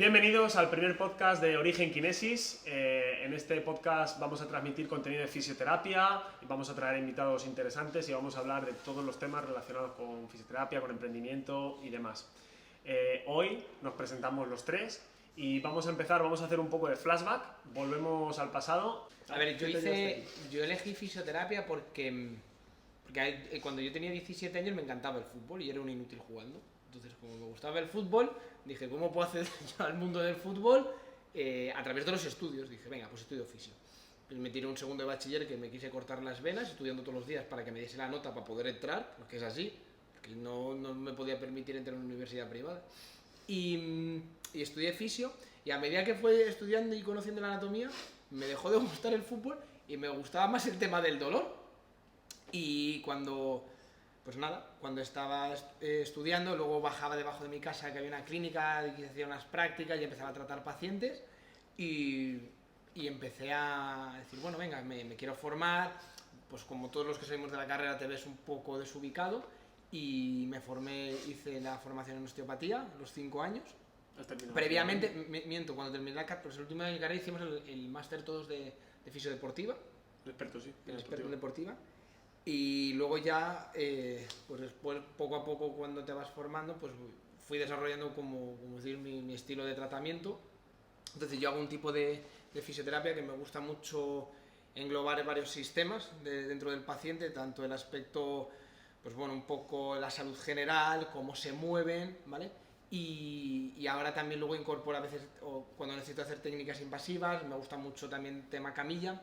Bienvenidos al primer podcast de Origen Kinesis. En este podcast vamos a transmitir contenido de fisioterapia, vamos a traer invitados interesantes y vamos a hablar de todos los temas relacionados con fisioterapia, con emprendimiento y demás. Hoy nos presentamos los tres y vamos a hacer un poco de flashback, volvemos al pasado. A ver, yo elegí fisioterapia porque cuando yo tenía 17 años me encantaba el fútbol y era un inútil jugando. Entonces, como me gustaba el fútbol, dije, ¿cómo puedo acceder yo al mundo del fútbol? A través de los estudios. Dije, venga, pues estudio fisio. Pues me tiré un segundo de bachiller que me quise cortar las venas, estudiando todos los días para que me diese la nota para poder entrar, porque es así, porque no me podía permitir entrar en una universidad privada. Y estudié fisio, y a medida que fue estudiando y conociendo la anatomía, me dejó de gustar el fútbol y me gustaba más el tema del dolor. Y cuando estaba estudiando, luego bajaba debajo de mi casa, que había una clínica, y hacía unas prácticas y empezaba a tratar pacientes y empecé a decir, bueno, venga, me quiero formar. Pues como todos los que salimos de la carrera te ves un poco desubicado y me formé, hice la formación en osteopatía a los 5 años. Previamente, cuando terminé la carrera, pues el último año de carrera hicimos el máster todos de fisiodeportiva. El experto, sí. El experto en deportiva. Y luego ya, pues después, poco a poco, cuando te vas formando, pues fui desarrollando como decir, mi estilo de tratamiento. Entonces yo hago un tipo de fisioterapia que me gusta mucho englobar varios sistemas dentro del paciente, tanto el aspecto, pues bueno, un poco la salud general, cómo se mueven, ¿vale? Y ahora también luego incorporo a veces, o cuando necesito hacer técnicas invasivas, me gusta mucho también tema camilla,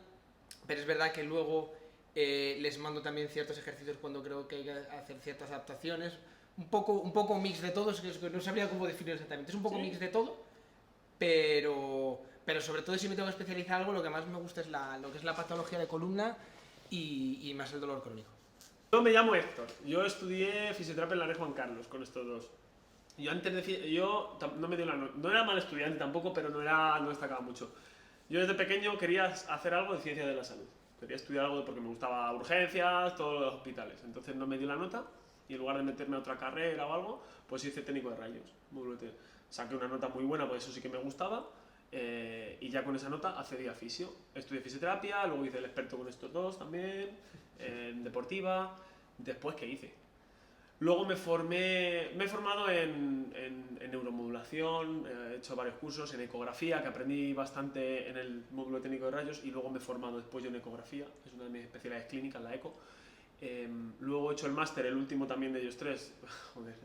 pero es verdad que luego les mando también ciertos ejercicios cuando creo que hay que hacer ciertas adaptaciones, un poco mix de todo, es que no sabría cómo definirlo exactamente, es un poco mix de todo, pero sobre todo si me tengo que especializar algo, lo que más me gusta es lo que es la patología de columna y más el dolor crónico. Yo me llamo Héctor, yo estudié fisioterapia en la Rey Juan Carlos con estos dos. Yo antes no era mal estudiante tampoco, pero no destacaba mucho. Yo desde pequeño quería hacer algo de ciencia de la salud. Quería estudiar algo porque me gustaba urgencias, todos los hospitales. Entonces no me dio la nota y en lugar de meterme a otra carrera o algo, pues hice técnico de rayos. Saqué una nota muy buena, pues eso sí que me gustaba. Y ya con esa nota accedí a fisio. Estudié fisioterapia, luego hice el experto con estos dos también, en deportiva. Después, ¿qué hice? Luego me he formado en neuromodulación, he hecho varios cursos en ecografía, que aprendí bastante en el módulo técnico de rayos, y luego me he formado después yo en ecografía, es una de mis especialidades clínicas, la eco. Luego he hecho el máster, el último también de ellos tres, joder,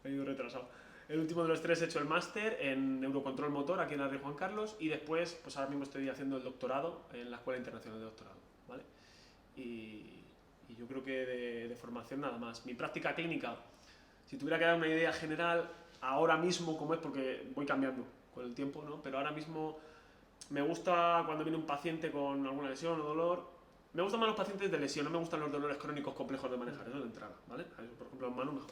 he ido retrasado. El último de los tres he hecho el máster en neurocontrol motor aquí en la Rey Juan Carlos, y después, pues ahora mismo estoy haciendo el doctorado en la Escuela Internacional de Doctorado, ¿vale? Y yo creo que de formación nada más. Mi práctica clínica, si tuviera que dar una idea general, ahora mismo, como es, porque voy cambiando con el tiempo, ¿no? Pero ahora mismo me gusta cuando viene un paciente con alguna lesión o dolor. Me gustan más los pacientes de lesión, no me gustan los dolores crónicos complejos de manejar, eso de entrada, ¿vale? Por ejemplo, en mano mejor.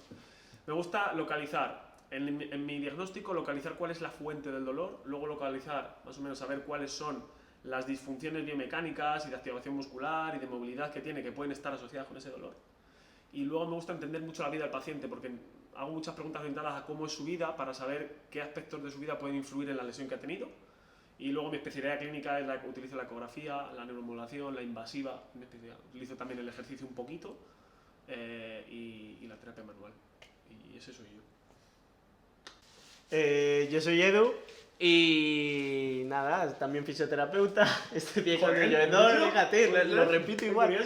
Me gusta localizar, en mi diagnóstico, localizar cuál es la fuente del dolor, luego localizar, más o menos, saber cuáles son las disfunciones biomecánicas y de activación muscular y de movilidad que tiene, que pueden estar asociadas con ese dolor. Y luego me gusta entender mucho la vida del paciente, porque hago muchas preguntas orientadas a cómo es su vida para saber qué aspectos de su vida pueden influir en la lesión que ha tenido. Y luego mi especialidad clínica es utilizo la ecografía, la neuromodulación, la invasiva, utilizo también el ejercicio un poquito y la terapia manual. Y ese soy yo. Yo soy Edu y nada, también fisioterapeuta. Estudié con ellos. No, fíjate, lo repito igual.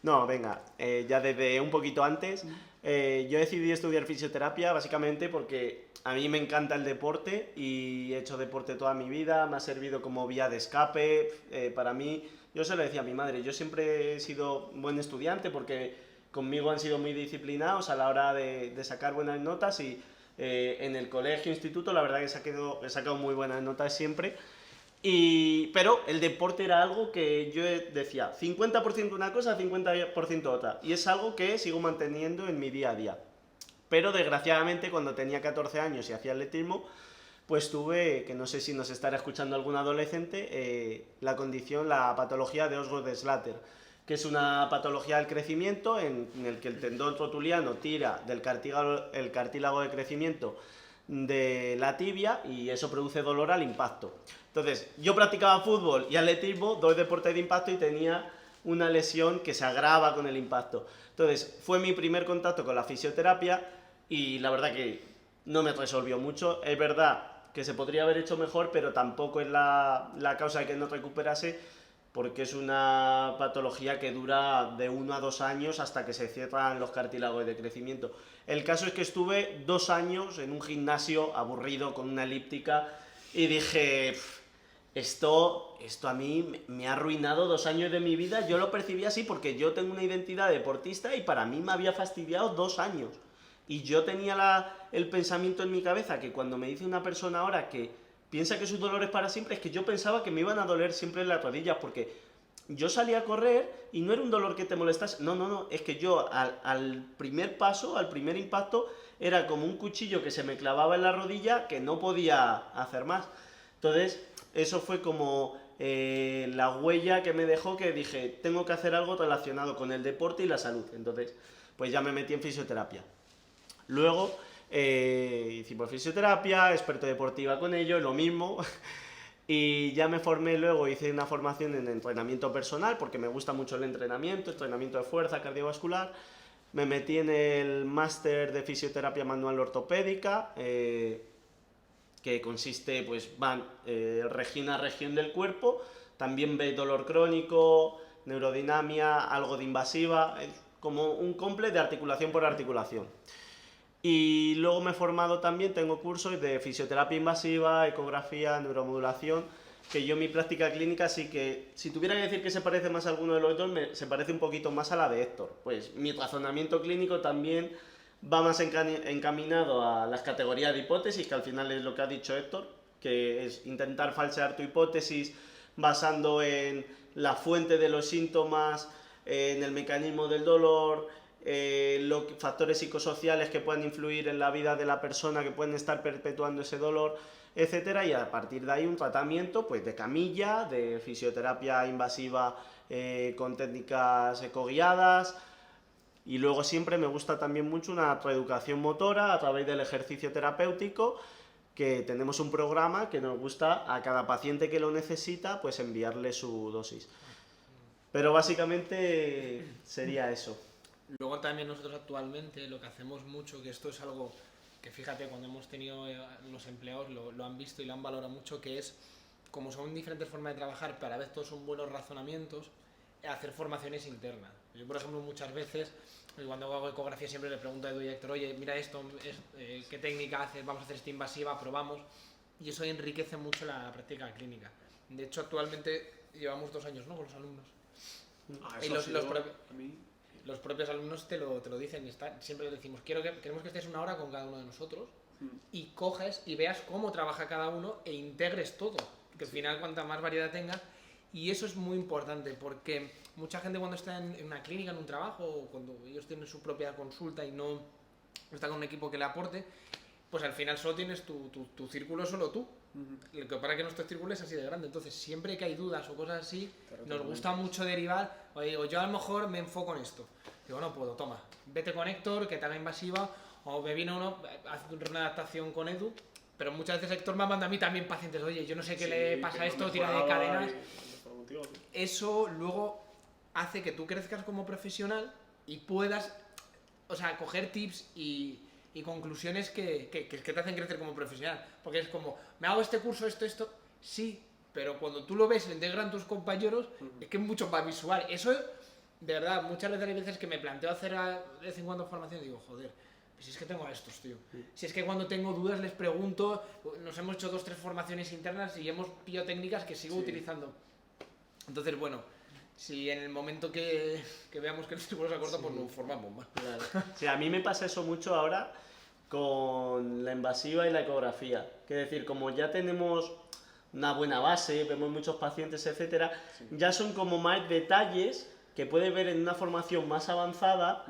No, venga, ya desde un poquito antes. Yo decidí estudiar fisioterapia básicamente porque a mí me encanta el deporte y he hecho deporte toda mi vida. Me ha servido como vía de escape para mí. Yo se lo decía a mi madre, yo siempre he sido buen estudiante porque conmigo han sido muy disciplinados a la hora de sacar buenas notas y en el colegio, instituto, la verdad que he sacado muy buenas notas siempre. Pero el deporte era algo que yo decía, 50% una cosa, 50% otra. Y es algo que sigo manteniendo en mi día a día. Pero desgraciadamente cuando tenía 14 años y hacía atletismo, pues tuve, que no sé si nos estará escuchando algún adolescente, la patología de Osgood-Schlatter, que es una patología del crecimiento en el que el tendón rotuliano tira del cartílago de crecimiento de la tibia y eso produce dolor al impacto. Entonces, yo practicaba fútbol y atletismo, 2 deportes de impacto, y tenía una lesión que se agrava con el impacto. Entonces, fue mi primer contacto con la fisioterapia y la verdad que no me resolvió mucho. Es verdad que se podría haber hecho mejor, pero tampoco es la causa de que no recuperase, porque es una patología que dura de 1 a 2 años hasta que se cierran los cartílagos de crecimiento. El caso es que estuve 2 años en un gimnasio aburrido con una elíptica y dije, esto a mí me ha arruinado 2 años de mi vida. Yo lo percibí así porque yo tengo una identidad deportista y para mí me había fastidiado 2 años. Y yo tenía el pensamiento en mi cabeza que cuando me dice una persona ahora que piensa que su dolor es para siempre, es que yo pensaba que me iban a doler siempre las rodillas, porque yo salía a correr y no era un dolor que te molestase. No, es que yo al primer paso, al primer impacto, era como un cuchillo que se me clavaba en la rodilla que no podía hacer más. Entonces, eso fue como la huella que me dejó, que dije, tengo que hacer algo relacionado con el deporte y la salud. Entonces, pues ya me metí en fisioterapia. Luego hicimos fisioterapia, experto deportiva con ello, lo mismo. Y ya me formé luego, hice una formación en entrenamiento personal, porque me gusta mucho el entrenamiento de fuerza, cardiovascular. Me metí en el máster de fisioterapia manual ortopédica, que consiste, pues van región a región del cuerpo, también ve dolor crónico, neurodinamia, algo de invasiva, como un completo de articulación por articulación. Y luego me he formado también, tengo cursos de fisioterapia invasiva, ecografía, neuromodulación, que yo en mi práctica clínica sí que, si tuviera que decir que se parece más a alguno de los dos, se parece un poquito más a la de Héctor. Pues mi razonamiento clínico también va más encaminado a las categorías de hipótesis, que al final es lo que ha dicho Héctor, que es intentar falsear tu hipótesis basando en la fuente de los síntomas, en el mecanismo del dolor, los factores psicosociales que pueden influir en la vida de la persona, que pueden estar perpetuando ese dolor, etcétera, y a partir de ahí un tratamiento pues de camilla, de fisioterapia invasiva con técnicas ecoguiadas. Y luego siempre me gusta también mucho una reeducación motora a través del ejercicio terapéutico, que tenemos un programa que nos gusta a cada paciente que lo necesita pues enviarle su dosis. Pero básicamente sería eso. Luego también nosotros actualmente lo que hacemos mucho, que esto es algo que fíjate, cuando hemos tenido los empleados lo han visto y lo han valorado mucho, que es, como son diferentes formas de trabajar, pero a veces todos son buenos razonamientos, hacer formaciones internas. Yo, por ejemplo, muchas veces, cuando hago ecografía, siempre le pregunto a Edu y a Héctor, oye, mira esto, ¿qué técnica haces? Vamos a hacer esta invasiva, probamos. Y eso enriquece mucho la práctica clínica. De hecho, actualmente llevamos 2 años, ¿no?, con los alumnos. Y los propios alumnos te lo dicen, siempre les decimos, queremos que estés 1 hora con cada uno de nosotros y coges y veas cómo trabaja cada uno e integres todo, que al final cuanta más variedad tengas. Y eso es muy importante, porque mucha gente cuando está en una clínica, en un trabajo, o cuando ellos tienen su propia consulta y no está con un equipo que le aporte, pues al final solo tienes tu círculo, solo tú. Lo que para que nuestro círculo es así de grande. Entonces, siempre que hay dudas o cosas así, nos gusta mucho derivar. O digo, yo a lo mejor me enfoco en esto. Digo, no puedo, toma, vete con Héctor, que te haga invasiva, o me viene uno, haz una adaptación con Edu. Pero muchas veces Héctor me manda a mí también pacientes, oye, yo no sé qué le pasa a esto, tira de cadenas. Eso luego hace que tú crezcas como profesional y puedas, o sea, coger tips y conclusiones que te hacen crecer como profesional. Porque es como, me hago este curso, esto, sí, pero cuando tú lo ves, lo integran tus compañeros, es que es mucho más visual. Eso, de verdad, muchas veces hay veces que me planteo hacer de vez en cuando formación y digo, joder, pues si es que tengo a estos, tío. Si es que cuando tengo dudas les pregunto, nos hemos hecho 2 o 3 formaciones internas y hemos pillado técnicas que sigo utilizando. Entonces, bueno, si en el momento que veamos que el círculo se acorta, pues nos formamos más. Claro. Sí, a mí me pasa eso mucho ahora con la invasiva y la ecografía. Que es decir, como ya tenemos una buena base, vemos muchos pacientes, etcétera, ya son como más detalles que puedes ver en una formación más avanzada,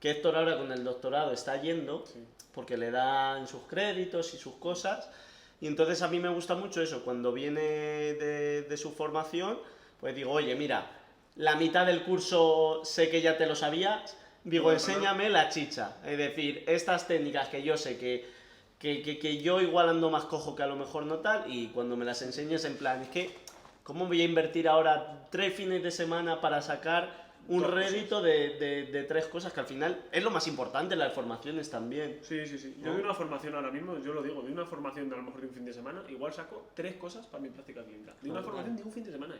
que Héctor ahora con el doctorado está yendo, porque le dan sus créditos y sus cosas, y entonces a mí me gusta mucho eso, cuando viene de su formación, pues digo, oye, mira, la mitad del curso sé que ya te lo sabías, digo, enséñame la chicha, es decir, estas técnicas que yo sé que que yo igual ando más cojo que a lo mejor no tal, y cuando me las enseñas en plan, es que, ¿cómo voy a invertir ahora 3 fines de semana para sacar un Dos rédito de 3 cosas que al final es lo más importante, las formaciones también? Sí, sí, sí. Yo ¿No? de una formación ahora mismo, yo lo digo, de una formación de a lo mejor de un fin de semana, igual saco 3 cosas para mi práctica clínica. De una formación de un fin de semana,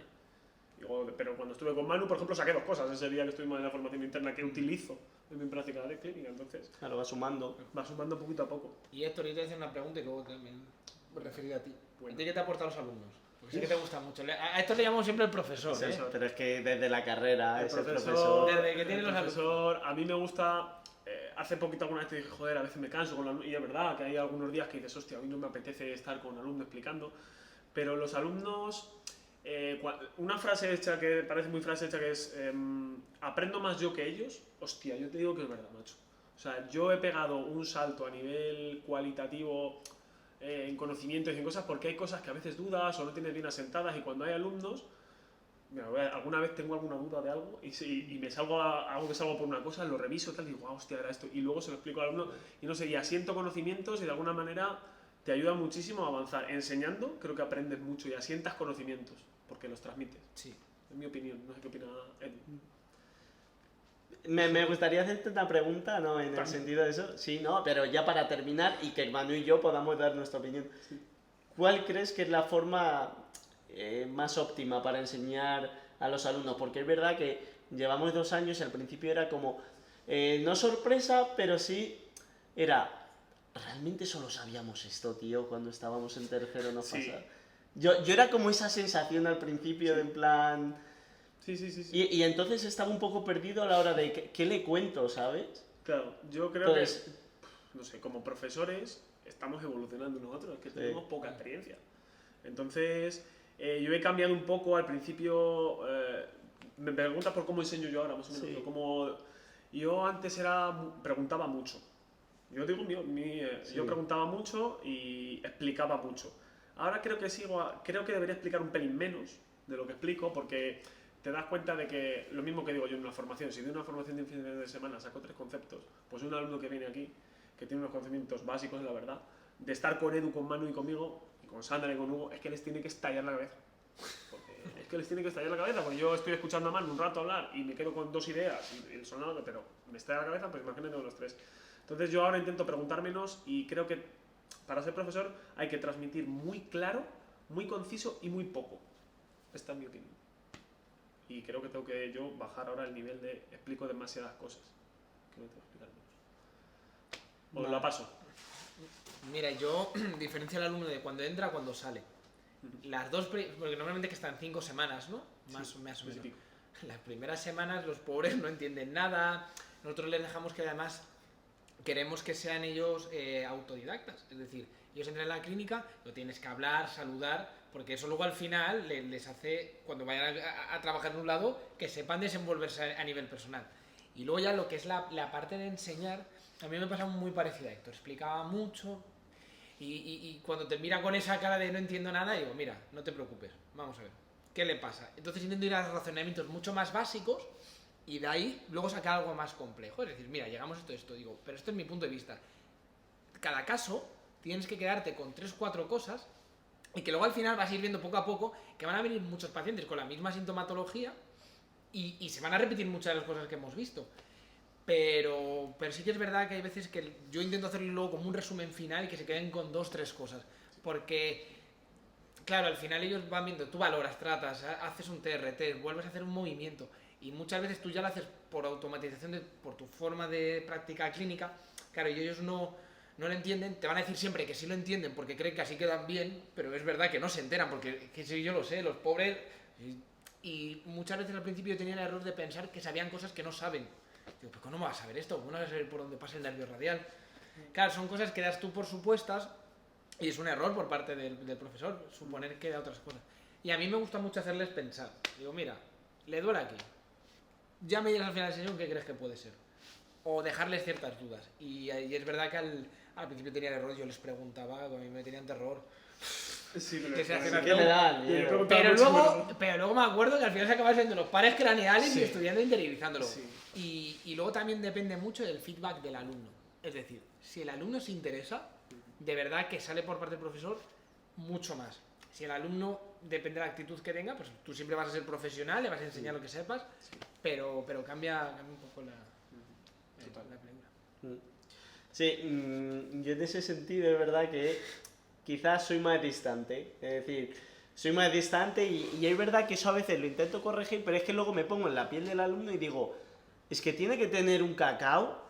Digo, pero cuando estuve con Manu, por ejemplo, saqué 2 cosas ese día que estuvimos en la formación interna que utilizo en mi práctica de clínica, entonces Claro, va sumando. va sumando poquito a poco. Y Héctor, yo te voy a hacer una pregunta y luego también me referiré a ti. Bueno. ¿A ti qué te aportan los alumnos? Porque sí que te gusta mucho. A esto le llamamos siempre el profesor, Sí, ¿eh? pero es que desde la carrera El es el profesor, profesor. Desde que tiene el los profesor, a mí me gusta. Hace poquito alguna vez te dije, joder, a veces me canso con y es verdad que hay algunos días que dices, hostia, a mí no me apetece estar con un alumno explicando, pero los alumnos, una frase hecha que parece muy frase hecha que es, aprendo más yo que ellos, hostia, yo te digo que es verdad, macho. O sea, yo he pegado un salto a nivel cualitativo en conocimientos y en cosas porque hay cosas que a veces dudas o no tienes bien asentadas y cuando hay alumnos. Mira, alguna vez tengo alguna duda de algo y me salgo algo que salgo por una cosa, lo reviso tal y digo, hostia, era esto. Y luego se lo explico al alumno y no sé, y asiento conocimientos y de alguna manera te ayuda muchísimo a avanzar. Enseñando creo que aprendes mucho y asientas conocimientos porque los transmites. Sí. Es mi opinión, no sé qué opina Edu. Me gustaría hacerte una pregunta, ¿no? En el También. sentido de eso. Sí, ¿no? Pero ya para terminar y que Manu y yo podamos dar nuestra opinión. ¿Cuál crees que es la forma más óptima para enseñar a los alumnos? Porque es verdad que llevamos 2 años y al principio era como, no sorpresa, pero sí era, ¿realmente solo sabíamos esto, tío, cuando estábamos en tercero nos Sí. pasa? Yo era como esa sensación al principio de en plan... Sí, sí, sí. Y entonces estaba un poco perdido a la hora de qué le cuento, ¿sabes? Claro, yo creo Entonces, que, no sé, como profesores estamos evolucionando nosotros, que Sí. tenemos poca experiencia. Entonces, yo he cambiado un poco al principio, me preguntas por cómo enseño yo ahora, más o menos. Sí. Yo antes preguntaba mucho. Yo digo, Sí. yo preguntaba mucho y explicaba mucho. Ahora creo que debería explicar un pelín menos de lo que explico, porque te das cuenta de que lo mismo que digo yo en una formación, si de una formación de un fin de semana saco 3 conceptos, pues un alumno que viene aquí, que tiene unos conocimientos básicos, la verdad, de estar con Edu, con Manu y conmigo, y con Sandra y con Hugo, es que les tiene que estallar la cabeza. Porque es que les tiene que estallar la cabeza, porque yo estoy escuchando a Manu un rato hablar y me quedo con 2 ideas, y el sonado, pero me estalla la cabeza, pues imagínate con los 3. Entonces yo ahora intento preguntar menos y creo que para ser profesor hay que transmitir muy claro, muy conciso y muy poco. Esta es mi opinión. Y creo que tengo que yo bajar ahora el nivel de explico demasiadas cosas. Que no tengo que explicar menos. Os la paso. Mira, yo diferencio al alumno de cuando entra a cuando sale. Las dos, porque normalmente que están 5 semanas, ¿no? Más o menos. mes y pico. Las primeras semanas los pobres no entienden nada. Nosotros les dejamos que además queremos que sean ellos autodidactas. Es decir, ellos entran en la clínica, lo tienes que hablar, saludar, porque eso luego al final les hace, cuando vayan a trabajar en un lado, que sepan desenvolverse a nivel personal. Y luego ya lo que es la parte de enseñar, a mí me pasa muy parecida a Héctor. Explicaba mucho y cuando te mira con esa cara de no entiendo nada, digo, mira, no te preocupes, vamos a ver, ¿qué le pasa? Entonces intento ir a razonamientos mucho más básicos y de ahí luego sacar algo más complejo. Es decir, mira, llegamos a esto, digo, pero esto es mi punto de vista. Cada caso tienes que quedarte con 3 o 4 cosas y que luego al final vas a ir viendo poco a poco que van a venir muchos pacientes con la misma sintomatología y se van a repetir muchas de las cosas que hemos visto. Pero sí que es verdad que hay veces que yo intento hacerlo luego como un resumen final y que se queden con 2 o 3 cosas. Porque, claro, al final ellos van viendo, tú valoras, tratas, haces un TRT, vuelves a hacer un movimiento. Y muchas veces tú ya lo haces por automatización, por tu forma de práctica clínica. Claro, y ellos no lo entienden, te van a decir siempre que sí lo entienden porque creen que así quedan bien, pero es verdad que no se enteran porque que si yo lo sé, los pobres... Y muchas veces al principio tenían el error de pensar que sabían cosas que no saben. Digo, ¿pero cómo no vas a saber esto? ¿Cómo no vas a saber por dónde pasa el nervio radial? Claro, son cosas que das tú por supuestas y es un error por parte del profesor suponer que da otras cosas. Y a mí me gusta mucho hacerles pensar. Digo, mira, le duele aquí. Ya me dirás al final de la sesión qué crees que puede ser. O dejarles ciertas dudas. Y es verdad que al principio tenía el error, yo les preguntaba, a mí me tenían terror. Sí, Que se hacen Sí aquí. que me dan, Y le miedo. preguntaba Pero mucho, luego me acuerdo que al final se acaban siendo los pares craneales Sí. y estudiando e interiorizándolo. Sí. Y luego también depende mucho del feedback del alumno. Es decir, si el alumno se interesa, de verdad que sale por parte del profesor mucho más. Si el alumno, depende de la actitud que tenga, pues tú siempre vas a ser profesional, le vas a enseñar lo que sepas, pero cambia un poco la película. Sí, yo en ese sentido es verdad que quizás soy más distante, es decir, soy más distante y es verdad que eso a veces lo intento corregir, pero es que luego me pongo en la piel del alumno y digo, es que tiene que tener un cacao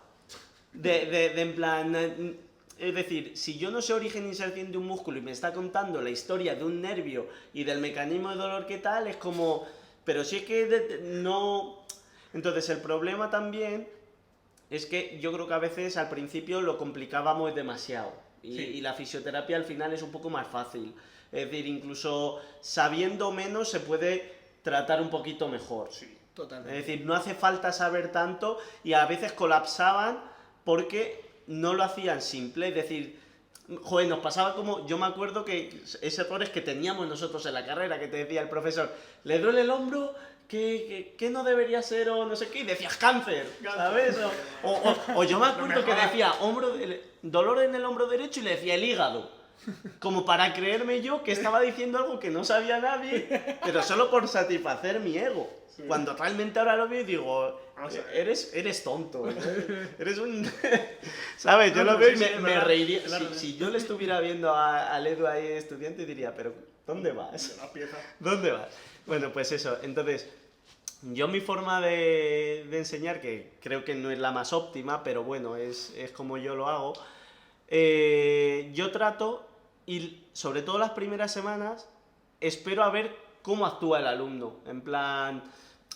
de en plan... Es decir, si yo no sé origen e inserción de un músculo y me está contando la historia de un nervio y del mecanismo de dolor que tal, es como... Pero si es que no... Entonces el problema también es que yo creo que a veces al principio lo complicábamos demasiado y la fisioterapia al final es un poco más fácil. Es decir, incluso sabiendo menos se puede tratar un poquito mejor. Sí, totalmente. Es decir, no hace falta saber tanto y a veces colapsaban porque no lo hacían simple. Es decir, joder, nos pasaba como... Yo me acuerdo que ese errores que teníamos nosotros en la carrera, que te decía el profesor, ¿le duele el hombro? ¿Qué no debería ser o no sé qué? Y decías cáncer, ¿sabes? O yo me acuerdo que decía dolor en el hombro derecho y le decía el hígado. Como para creerme yo que estaba diciendo algo que no sabía nadie, pero solo por satisfacer mi ego. Sí. Cuando realmente ahora lo veo y digo, eres tonto, eres un... ¿Sabes? Yo lo veo y me reiría. Si yo le estuviera viendo al Edu ahí estudiante diría, pero ¿dónde vas? ¿Dónde vas? Bueno, pues eso, entonces, yo mi forma de enseñar, que creo que no es la más óptima, pero bueno, es como yo lo hago, yo trato, y sobre todo las primeras semanas, espero a ver cómo actúa el alumno, en plan,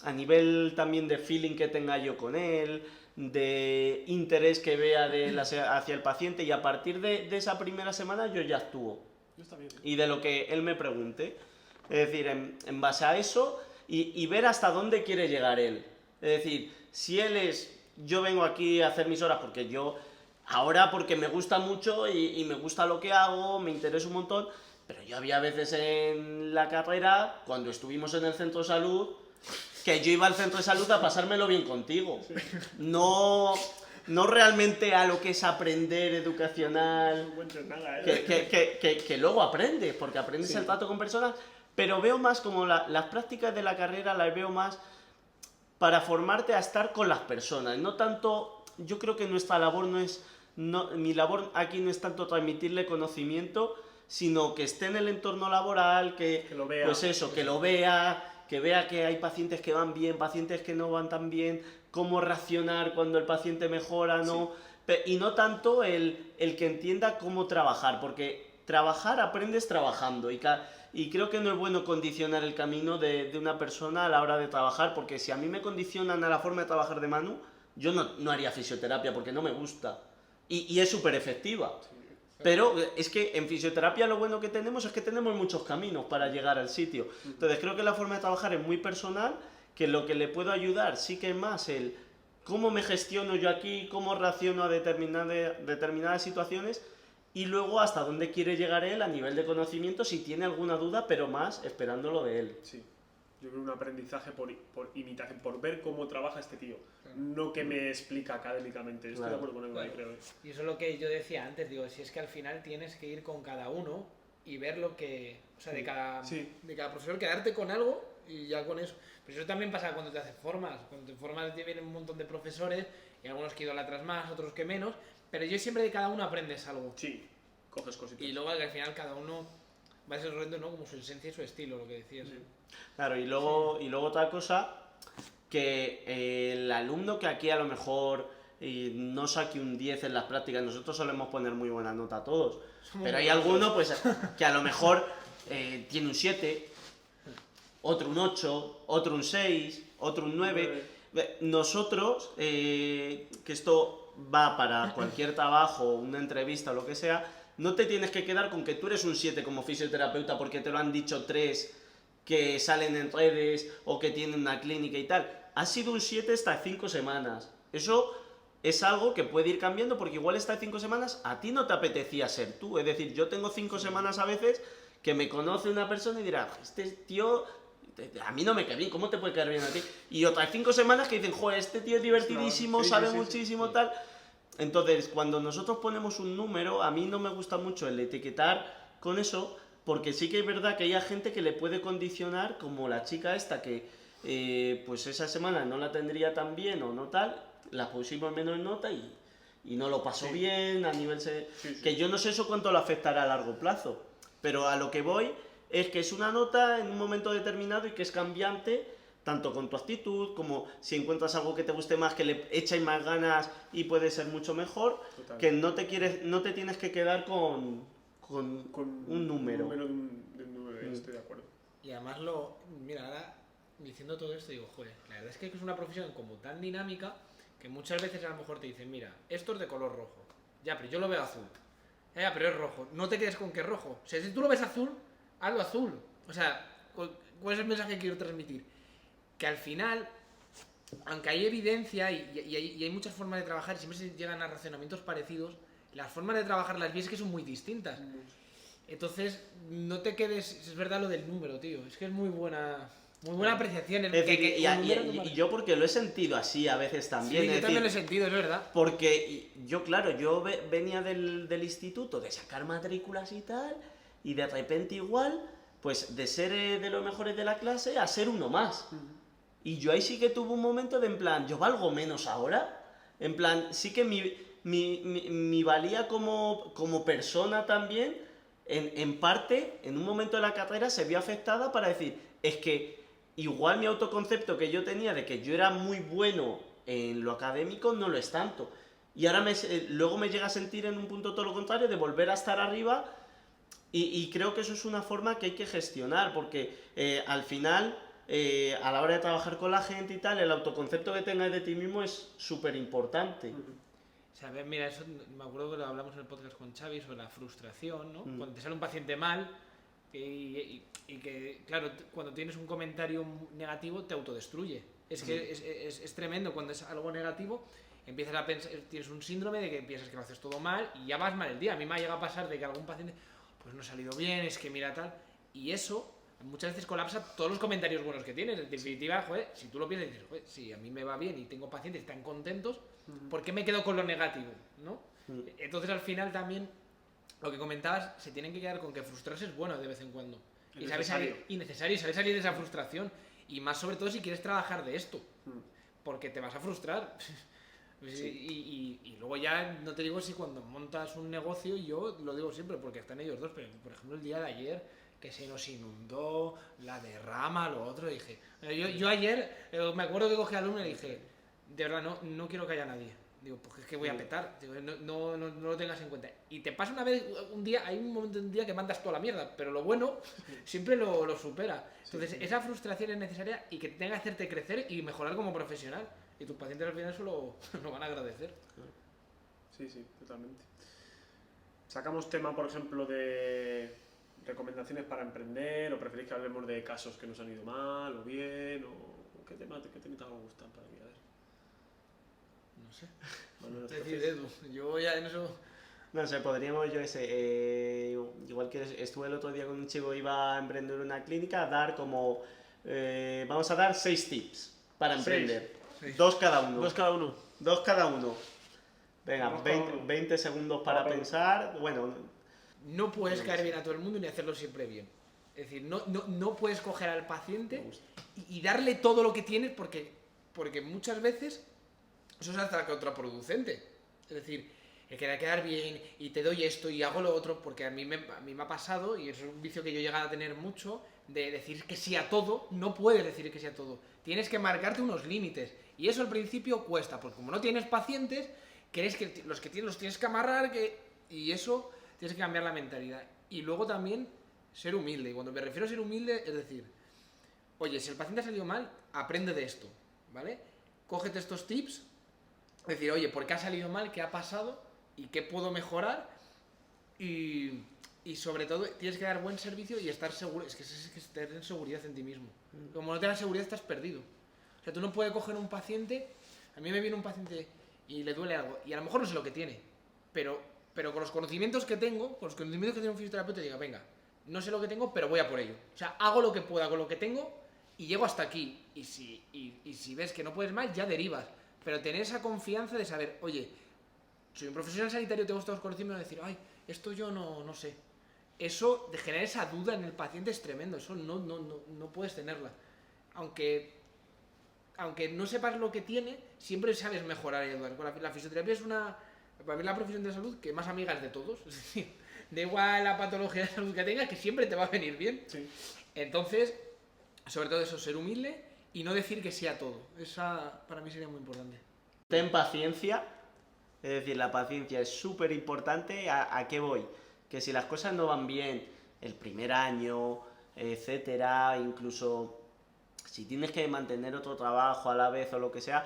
a nivel también de feeling que tenga yo con él, de interés que vea de él hacia el paciente, y a partir de esa primera semana yo ya actúo. Está bien. Y de lo que él me pregunte. Es decir, en base a eso y ver hasta dónde quiere llegar él. Es decir, si él es... Yo vengo aquí a hacer mis horas porque yo... Ahora porque me gusta mucho y me gusta lo que hago, me interesa un montón, pero yo había veces en la carrera, cuando estuvimos en el centro de salud, que yo iba al centro de salud a pasármelo bien contigo. Sí. No realmente a lo que es aprender educacional, que luego aprendes, porque aprendes el trato con personas, pero veo más como las prácticas de la carrera las veo más para formarte a estar con las personas, no tanto, yo creo que nuestra labor mi labor aquí no es tanto transmitirle conocimiento, sino que esté en el entorno laboral, que lo vea, pues eso, que lo vea, que vea que hay pacientes que van bien, pacientes que no van tan bien, cómo reaccionar cuando el paciente mejora, ¿no? Sí. Y no tanto el que entienda cómo trabajar, porque trabajar aprendes trabajando y creo que no es bueno condicionar el camino de una persona a la hora de trabajar, porque si a mí me condicionan a la forma de trabajar de Manu, yo no haría fisioterapia porque no me gusta y es súper efectiva. Sí. Pero es que en fisioterapia lo bueno que tenemos es que tenemos muchos caminos para llegar al sitio. Entonces creo que la forma de trabajar es muy personal, que lo que le puedo ayudar sí que es más el cómo me gestiono yo aquí, cómo reacciono a determinadas situaciones y luego hasta dónde quiere llegar él a nivel de conocimiento si tiene alguna duda, pero más esperándolo de él. Sí. Yo creo un aprendizaje por imitación, por ver cómo trabaja este tío, no que me explica académicamente. Estoy de acuerdo con él, creo. Y eso es lo que yo decía antes, digo, si es que al final tienes que ir con cada uno y ver lo que... O sea, de cada profesor quedarte con algo y ya con eso. Pero eso también pasa cuando te haces formas. Cuando te formas te vienen un montón de profesores y algunos que idolatras más, otros que menos, pero yo siempre de cada uno aprendes algo. Sí, coges cositas. Y luego al final cada uno va desarrollando, ¿no? Como su esencia y su estilo, lo que decías. Sí. Claro, y luego otra cosa, que el alumno que aquí a lo mejor no saque un 10 en las prácticas, nosotros solemos poner muy buena nota a todos, pero hay alguno pues que a lo mejor tiene un 7, otro un 8, otro un 6, otro un 9. Nosotros, que esto va para cualquier trabajo, una entrevista o lo que sea, no te tienes que quedar con que tú eres un 7 como fisioterapeuta porque te lo han dicho 3 que salen en redes o que tienen una clínica y tal. Has sido un 7 hasta 5 semanas. Eso es algo que puede ir cambiando porque igual hasta 5 semanas a ti no te apetecía ser tú. Es decir, yo tengo 5 semanas a veces que me conoce una persona y dirá, este tío a mí no me cae bien, ¿cómo te puede caer bien a ti? Y otras 5 semanas que dicen, joder, este tío es divertidísimo, sabe muchísimo, tal. Entonces, cuando nosotros ponemos un número, a mí no me gusta mucho el etiquetar con eso, porque sí que es verdad que hay gente que le puede condicionar, como la chica esta que pues esa semana no la tendría tan bien o no tal, la pusimos menos nota y no lo pasó bien a nivel... Que yo no sé eso cuánto le afectará a largo plazo, pero a lo que voy es que es una nota en un momento determinado y que es cambiante, tanto con tu actitud, como si encuentras algo que te guste más, que le echáis más ganas y puede ser mucho mejor. Total. Que no te tienes que quedar con un número. Un número de un número, estoy de acuerdo. Y además mira, ahora diciendo todo esto digo, joder, la verdad es que es una profesión como tan dinámica que muchas veces a lo mejor te dicen, mira, esto es de color rojo. Ya, pero yo lo veo azul. Ya, pero es rojo. No te quedes con que es rojo. O sea, si tú lo ves azul, hazlo azul. O sea, ¿cuál es el mensaje que quiero transmitir? Que al final, aunque hay evidencia y hay muchas formas de trabajar y siempre se llegan a razonamientos parecidos, las formas de trabajar las vías que son muy distintas. Entonces, no te quedes... Es verdad lo del número, tío. Es que es muy buena apreciación. Y yo porque lo he sentido así a veces también. Sí, yo también lo he sentido, es verdad. Porque yo, claro, yo venía del instituto de sacar matrículas y tal, y de repente igual, pues de ser de los mejores de la clase a ser uno más. Y yo ahí sí que tuve un momento de en plan, yo valgo menos ahora. En plan, sí que mi valía como persona también, en parte, en un momento de la carrera se vio afectada para decir, es que igual mi autoconcepto que yo tenía de que yo era muy bueno en lo académico no lo es tanto. Y ahora luego me llega a sentir en un punto todo lo contrario, de volver a estar arriba, y creo que eso es una forma que hay que gestionar, porque al final... a la hora de trabajar con la gente y tal, el autoconcepto que tengas de ti mismo es súper importante. O sea, mira, eso me acuerdo que lo hablamos en el podcast con Xavi sobre la frustración, ¿no? Cuando te sale un paciente mal y que, claro, cuando tienes un comentario negativo te autodestruye. Es que es tremendo cuando es algo negativo. Empiezas a pensar, tienes un síndrome de que piensas que lo haces todo mal y ya vas mal el día. A mí me ha llegado a pasar de que algún paciente, pues no ha salido bien, es que mira tal, y eso... Muchas veces colapsa todos los comentarios buenos que tienes. En definitiva, joder, si tú lo piensas y dices, joder, si a mí me va bien y tengo pacientes que están contentos, ¿por qué me quedo con lo negativo? ¿No? Entonces, al final también, lo que comentabas, se tienen que quedar con que frustrarse es bueno de vez en cuando. Y necesario, sabes salir de esa frustración. Y más sobre todo si quieres trabajar de esto. Porque te vas a frustrar. Y luego ya, no te digo si cuando montas un negocio, yo lo digo siempre porque están ellos dos, pero por ejemplo el día de ayer... que se nos inundó, la derrama, lo otro, dije... Yo ayer, me acuerdo que cogí al alumno y le dije, de verdad, no quiero que haya nadie. Digo, pues es que voy a petar, digo, no lo tengas en cuenta. Y te pasa una vez, un día, hay un momento en un día que mandas toda la mierda, pero lo bueno siempre lo supera. Entonces, esa frustración es necesaria y que tenga que hacerte crecer y mejorar como profesional. Y tus pacientes al final eso lo van a agradecer. Sí, totalmente. Sacamos tema, por ejemplo, de... recomendaciones para emprender, o preferís que hablemos de casos que nos han ido mal o bien, o qué tema os gusta para mí, a ver. No sé. Bueno, decir, Edu, yo ya en eso... No sé, podríamos, yo ese, igual que estuve el otro día con un chico, iba a emprender una clínica, dar como, vamos a dar 6 tips para emprender. 2 cada uno. 2 cada uno. Venga, 20 segundos para pensar, bueno... No puedes caer bien a todo el mundo ni hacerlo siempre bien. Es decir, no puedes coger al paciente y darle todo lo que tienes porque muchas veces eso es hasta contraproducente. Es decir, el querer quedar bien y te doy esto y hago lo otro, porque a mí me ha pasado, y es un vicio que yo he llegado a tener mucho, de decir que sí a todo. No puedes decir que sí a todo. Tienes que marcarte unos límites. Y eso al principio cuesta, porque como no tienes pacientes, crees que los que tienes los tienes que amarrar, y eso... Tienes que cambiar la mentalidad. Y luego también ser humilde. Y cuando me refiero a ser humilde, es decir, oye, si el paciente ha salido mal, aprende de esto, ¿vale? Cógete estos tips, es decir, oye, ¿por qué ha salido mal? ¿Qué ha pasado? ¿Y qué puedo mejorar? Y sobre todo, tienes que dar buen servicio y estar seguro. Es que tener seguridad en ti mismo. Como no tengas seguridad, estás perdido. O sea, tú no puedes coger un paciente... A mí me viene un paciente y le duele algo, y a lo mejor no sé lo que tiene, pero con los conocimientos que tengo, con los conocimientos que tiene un fisioterapeuta, diga, venga, no sé lo que tengo, pero voy a por ello. O sea, hago lo que pueda con lo que tengo y llego hasta aquí. Y si ves que no puedes más, ya derivas. Pero tener esa confianza de saber, oye, soy un profesional sanitario, tengo estos conocimientos, decir, ay, esto yo no sé. Eso, de generar esa duda en el paciente es tremendo, eso no puedes tenerla. Aunque no sepas lo que tiene, siempre sabes mejorar y ayudar. La fisioterapia es para mí la profesión de salud que más amiga es de todos, es decir, da igual la patología de salud que tengas, que siempre te va a venir bien. Sí. Entonces, sobre todo eso, ser humilde y no decir que sí a todo. Esa para mí sería muy importante. Ten paciencia, es decir, la paciencia es súper importante. ¿A qué voy? Que si las cosas no van bien el primer año, etcétera, incluso si tienes que mantener otro trabajo a la vez o lo que sea,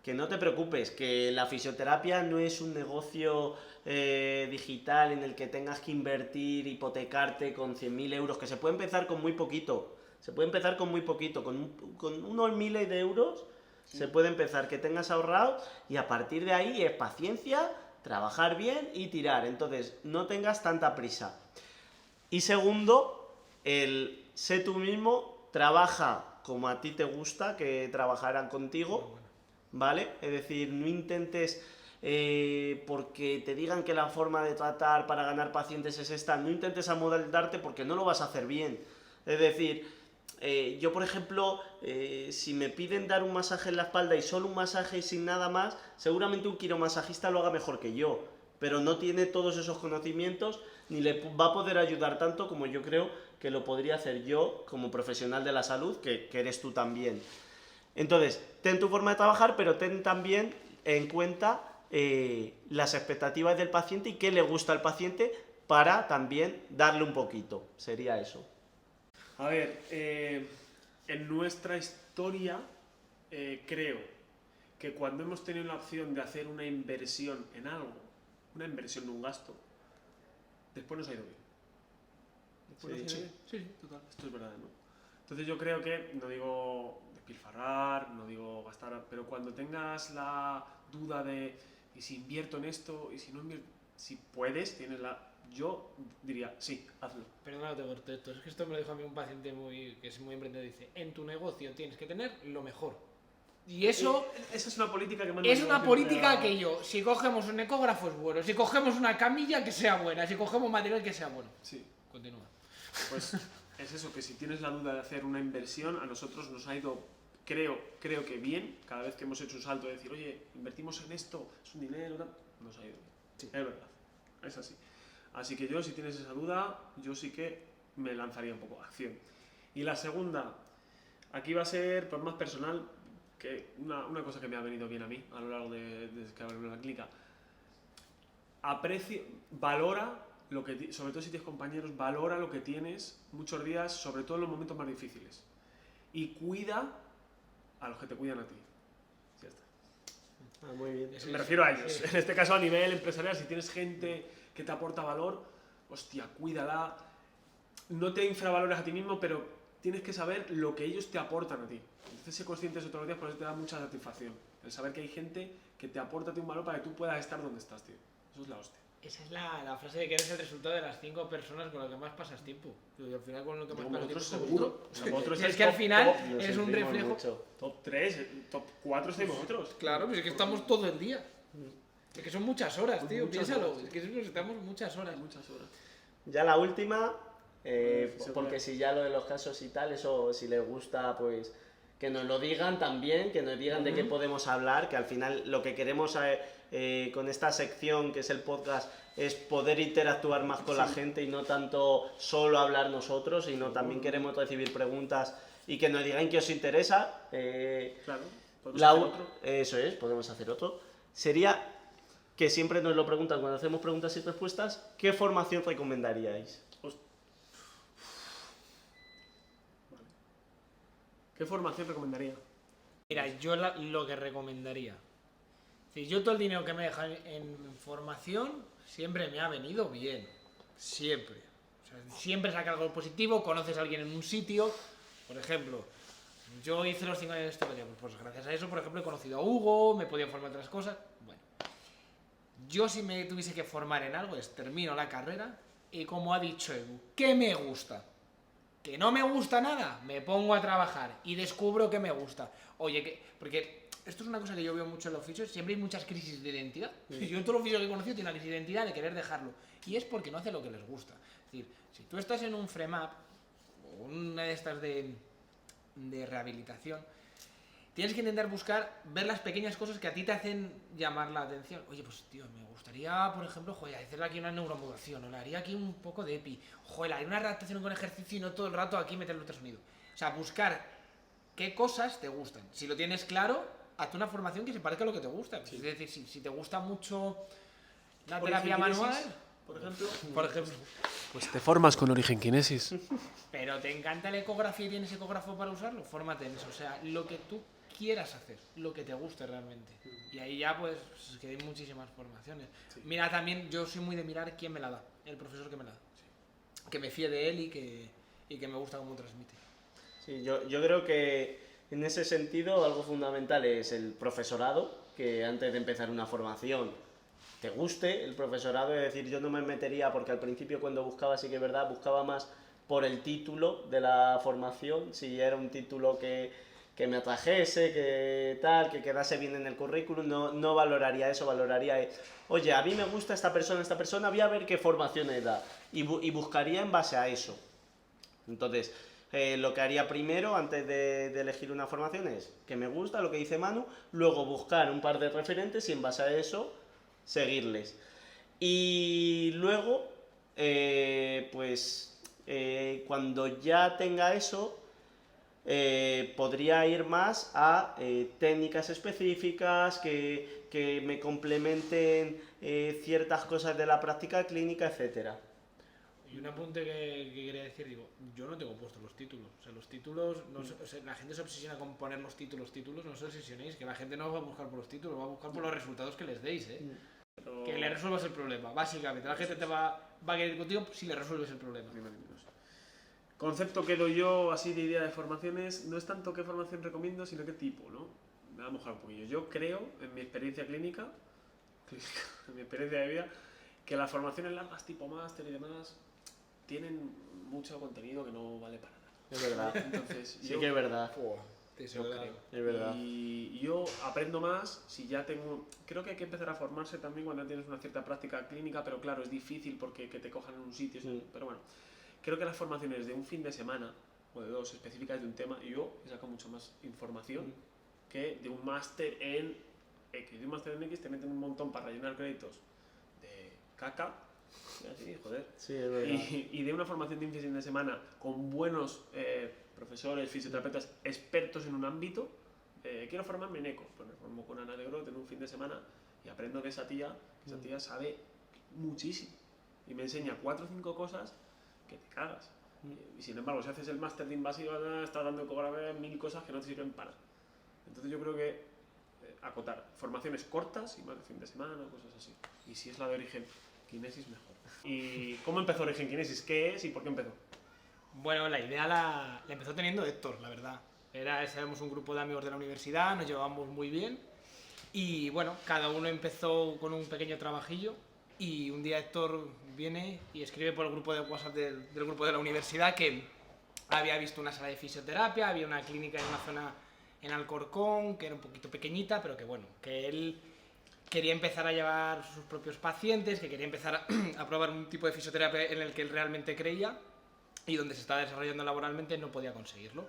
que no te preocupes, que la fisioterapia no es un negocio digital en el que tengas que invertir, hipotecarte con 100.000 euros, que se puede empezar con muy poquito. Se puede empezar con muy poquito, con unos miles de euros se puede empezar, que tengas ahorrado, y a partir de ahí es paciencia, trabajar bien y tirar. Entonces, no tengas tanta prisa. Y segundo, sé tú mismo, trabaja como a ti te gusta que trabajaran contigo, ¿vale? Es decir, no intentes, porque te digan que la forma de tratar para ganar pacientes es esta, no intentes amoldarte porque no lo vas a hacer bien. Es decir, yo por ejemplo, si me piden dar un masaje en la espalda y solo un masaje y sin nada más, seguramente un quiromasajista lo haga mejor que yo, pero no tiene todos esos conocimientos ni le va a poder ayudar tanto como yo creo que lo podría hacer yo como profesional de la salud, que eres tú también. Entonces, ten tu forma de trabajar, pero ten también en cuenta las expectativas del paciente y qué le gusta al paciente para también darle un poquito. Sería eso. A ver, en nuestra historia creo que cuando hemos tenido la opción de hacer una inversión en algo, una inversión en un gasto, después nos ha ido bien. Después nos ha ido bien. Sí, total. Esto es verdad, ¿no? Entonces yo creo que, no digo despilfarrar, no digo gastar, pero cuando tengas la duda de ¿y si invierto en esto? ¿Y si no invierto? Si puedes, yo diría, sí, hazlo. Perdona que te corto esto, es que esto me lo dijo a mí un paciente que es muy emprendedor, dice, en tu negocio tienes que tener lo mejor. Y eso esa es una política que manda es el una negocio política entre que yo, si cogemos un ecógrafo es bueno, si cogemos una camilla que sea buena, si cogemos material que sea bueno. Sí. Continúa. Pues es eso, que si tienes la duda de hacer una inversión, a nosotros nos ha ido, creo que bien, cada vez que hemos hecho un salto de decir, oye, invertimos en esto, es un dinero, nos ha ido bien. Sí. Es verdad, es así. Así que yo, si tienes esa duda, yo sí que me lanzaría un poco a acción. Y la segunda, aquí va a ser pues, más personal, que una cosa que me ha venido bien a mí a lo largo de que abrí la clínica. Valora lo que, sobre todo si tienes compañeros, valora lo que tienes muchos días, sobre todo en los momentos más difíciles. Y cuida a los que te cuidan a ti. Ya está. Muy bien. Me refiero a ellos. En este caso, a nivel empresarial, si tienes gente que te aporta valor, hostia, cuídala. No te infravalores a ti mismo, pero tienes que saber lo que ellos te aportan a ti. Entonces, ser consciente de eso todos los días, por eso te da mucha satisfacción. El saber que hay gente que te aporta a ti un valor para que tú puedas estar donde estás, tío. Eso es la hostia. Esa es la frase de que eres el resultado de las 5 personas con las que más pasas tiempo. Y al final con lo que más pasas tiempo seguro. O sea, vosotros es estáis que al top- final top- eres un reflejo. Mucho. Top 3, top 4 estáis vosotros. Claro, pues es que estamos todo el día. Es que son muchas horas, tío, Muchas piénsalo. horas. Es que necesitamos muchas horas. Muchas horas. Ya la última, Sí, porque si ya lo de los casos y tal, eso si les gusta, pues que nos lo digan también, que nos digan de qué podemos hablar, que al final lo que queremos con esta sección, que es el podcast, es poder interactuar más con la gente y no tanto solo hablar nosotros, sino también queremos recibir preguntas y que nos digan qué os interesa. Claro. ¿Podemos hacer otro? Eso es, podemos hacer otro. Sería que siempre nos lo preguntan cuando hacemos preguntas y respuestas, ¿qué formación recomendaríais? ¿Qué formación recomendaría? Mira, yo lo que recomendaría. Si yo todo el dinero que me dejan en formación siempre me ha venido bien. Siempre. O sea, siempre saca algo positivo, conoces a alguien en un sitio. Por ejemplo, yo hice los 5 años de historia, pues gracias a eso, por ejemplo, he conocido a Hugo, me he podido formar en otras cosas. Bueno, yo si me tuviese que formar en algo es termino la carrera y como ha dicho Edu, ¿qué me gusta? ¿Que no me gusta nada? Me pongo a trabajar y descubro que me gusta. Oye, porque esto es una cosa que yo veo mucho en los fisios, siempre hay muchas crisis de identidad. Yo en todos los fisios que he conocido tienen una crisis de identidad de querer dejarlo. Y es porque no hace lo que les gusta. Es decir, si tú estás en un frame-up, o una de estas de rehabilitación, tienes que intentar ver las pequeñas cosas que a ti te hacen llamar la atención. Oye, pues tío, me gustaría, por ejemplo, joder, hacerle aquí una neuromodulación, o le haría aquí un poco de epi, joder, haría una adaptación con ejercicio y no todo el rato aquí meterle ultrasonido. O sea, buscar qué cosas te gustan. Si lo tienes claro, hazte una formación que se parezca a lo que te gusta. Sí. Es decir, si te gusta mucho la terapia manual, por ejemplo, pues te formas con Origen Kinesis. Pero te encanta la ecografía y tienes ecógrafo para usarlo, fórmate en eso. O sea, lo que tú quieras hacer, lo que te guste realmente. Y ahí ya pues que hay muchísimas formaciones. Sí. Mira, también yo soy muy de mirar quién me la da, el profesor que me la da. Sí. Que me fíe de él y que me gusta cómo transmite. Sí, yo creo que en ese sentido algo fundamental es el profesorado, que antes de empezar una formación te guste el profesorado, es decir, yo no me metería, porque al principio cuando buscaba, sí que es verdad, buscaba más por el título de la formación, si era un título que me atrajese, que tal, que quedase bien en el currículum, no valoraría eso, valoraría, oye, a mí me gusta esta persona, voy a ver qué formaciones da, y buscaría en base a eso. Entonces, lo que haría primero, antes de elegir una formación, es que me gusta lo que dice Manu, luego buscar un par de referentes y en base a eso, seguirles. Y luego, cuando ya tenga eso, podría ir más a técnicas específicas que me complementen ciertas cosas de la práctica clínica, etcétera. Y un apunte que quería decir, digo, yo no tengo puestos los títulos. O sea, los títulos, o sea, la gente se obsesiona con poner los títulos, no os obsesionéis, que la gente no va a buscar por los títulos, va a buscar por los resultados que les deis, Pero... Que le resuelvas el problema, básicamente. La gente te va a querer ir contigo si le resuelves el problema. Concepto que doy yo así de idea de formaciones, no es tanto qué formación recomiendo, sino qué tipo, ¿no? Me va a mojar un poquillo. Yo creo, en mi experiencia clínica, en mi experiencia de vida, que las formaciones largas tipo máster y demás tienen mucho contenido que no vale para nada. Es verdad. Entonces, sí que es verdad. Yo creo. Es verdad. Y yo aprendo más si ya tengo... Creo que hay que empezar a formarse también cuando tienes una cierta práctica clínica, pero claro, es difícil porque que te cojan en un sitio. Pero bueno, creo que las formaciones de un fin de semana o de 2 específicas de un tema, yo he sacado mucho más información que de un máster en X. De un máster en X te meten un montón para rellenar créditos de caca. Así, joder. Sí, es verdad. Y de una formación de un fin de semana con buenos profesores, fisioterapeutas expertos en un ámbito, quiero formarme en eco. Pues me formo con Ana de Grot en un fin de semana y aprendo de esa tía, sabe muchísimo. Y me enseña 4 o 5 cosas que te cagas. Y sin embargo, si haces el máster de invasiva, estás dando ecografía 1000 cosas que no te sirven para. Entonces yo creo que acotar formaciones cortas y más de fin de semana, cosas así. Y si es la de Origen Kinesis, mejor. ¿Y cómo empezó Origen Kinesis? ¿Qué es y por qué empezó? Bueno, la idea la empezó teniendo Héctor, la verdad. Éramos un grupo de amigos de la universidad, nos llevábamos muy bien. Y bueno, cada uno empezó con un pequeño trabajillo. Y un día Héctor viene y escribe por el grupo de WhatsApp del grupo de la universidad que había visto una sala de fisioterapia, había una clínica en una zona en Alcorcón, que era un poquito pequeñita, pero que bueno, que él quería empezar a llevar sus propios pacientes, que quería empezar a probar un tipo de fisioterapia en el que él realmente creía y donde se estaba desarrollando laboralmente no podía conseguirlo.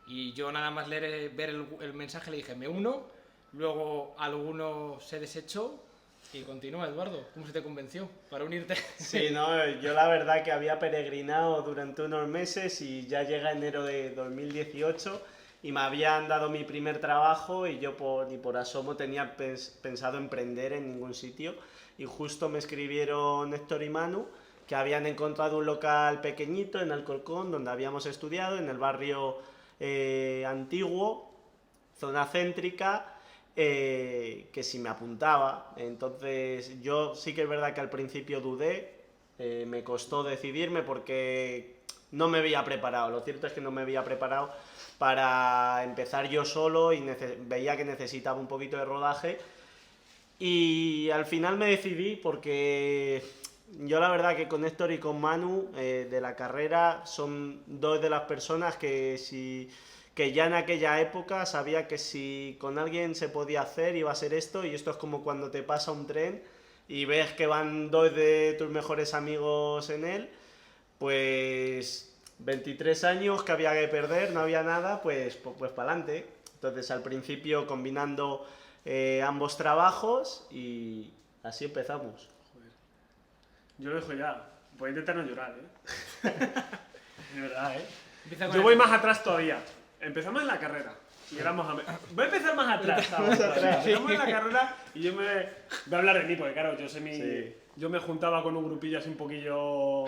Y yo nada más ver el mensaje le dije, me uno, luego alguno se desechó. Y continúa, Eduardo, ¿cómo se te convenció para unirte? Sí, no, yo la verdad que había peregrinado durante unos meses y ya llega enero de 2018 y me habían dado mi primer trabajo y yo ni por asomo tenía pensado emprender en ningún sitio. Y justo me escribieron Héctor y Manu que habían encontrado un local pequeñito en Alcorcón donde habíamos estudiado, en el barrio antiguo, zona céntrica, que si me apuntaba. Entonces yo sí que es verdad que al principio dudé, me costó decidirme porque no me veía preparado. Lo cierto es que no me veía preparado para empezar yo solo y veía que necesitaba un poquito de rodaje y al final me decidí porque yo la verdad que con Héctor y con Manu de la carrera son 2 de las personas que que ya en aquella época sabía que si con alguien se podía hacer iba a ser esto, y esto es como cuando te pasa un tren y ves que van 2 de tus mejores amigos en él, pues 23 años que había que perder, no había nada, pues para adelante. Entonces al principio combinando ambos trabajos y así empezamos. Yo lo dejo ya. Voy a intentar no llorar, De verdad, Empieza con Yo el- voy más atrás todavía. Empezamos en la carrera. Y éramos Voy a empezar más atrás. ¿sabes? Empezamos en la carrera y yo me... Voy a hablar de mí, porque claro, yo sé mi... Sí. Yo me juntaba con un grupillo así un poquillo...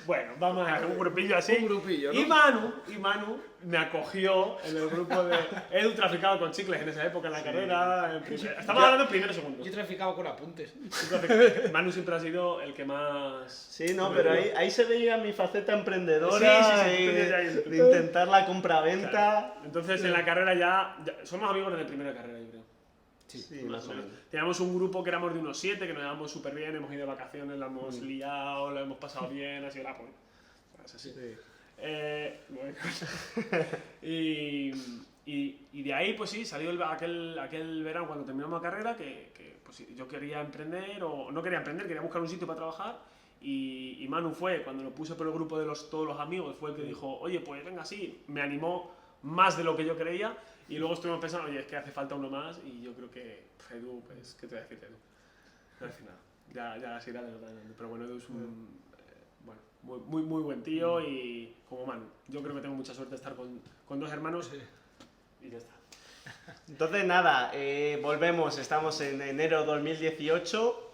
Bueno, vamos a hacer un grupillo así. Un grupillo, ¿no? Y Manu me acogió en el grupo de... Edu traficaba con chicles en esa época en la carrera. Estamos hablando en primero segundo. Yo traficaba con apuntes. Manu siempre ha sido el que más... Sí, no, pero ahí se veía mi faceta emprendedora Sí, y tú ya ahí. de intentar la compraventa. Entonces en la carrera ya somos amigos desde primera carrera, yo creo. Sí, más o menos. Teníamos un grupo que éramos de unos 7, que nos llevamos súper bien, hemos ido de vacaciones, la hemos liado, la hemos pasado bien, ha sido la polla. Es así. Bueno, y de ahí, pues sí, salió aquel verano cuando terminamos la carrera que pues, sí, yo quería emprender, o no quería emprender, quería buscar un sitio para trabajar. Y Manu fue, cuando lo puse por el grupo de todos los amigos, fue el que dijo, oye, pues venga, sí, me animó más de lo que yo creía. Y luego estuvimos pensando, oye, es que hace falta uno más. Y yo creo que Edu, pues, ¿qué te voy a decir, Edu? No voy a decir nada. Ya se irá de verdad. Pero bueno, Edu es un muy buen tío y como Manu. Yo creo que tengo mucha suerte de estar con 2 hermanos y ya está. Entonces nada, volvemos, estamos en enero 2018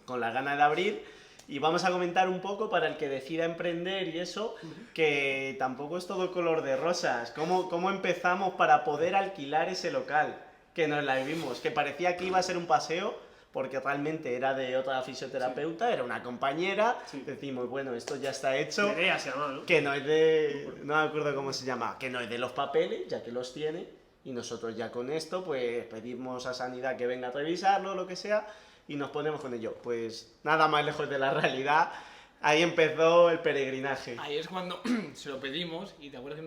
con la gana de abrir y vamos a comentar un poco para el que decida emprender y eso, que tampoco es todo color de rosas. ¿Cómo empezamos para poder alquilar ese local? Que nos la vivimos, que parecía que iba a ser un paseo, porque realmente era de otra fisioterapeuta, era una compañera. Sí. Decimos, bueno, esto ya está hecho. Nerea se llama, ¿no? Que no es de... no me acuerdo cómo se llama, que no es de los papeles, ya que los tiene, y nosotros ya con esto pues pedimos a Sanidad que venga a revisarlo, lo que sea, y nos ponemos con ello. Pues nada más lejos de la realidad, ahí empezó el peregrinaje. Ahí es cuando se lo pedimos y te acuerdas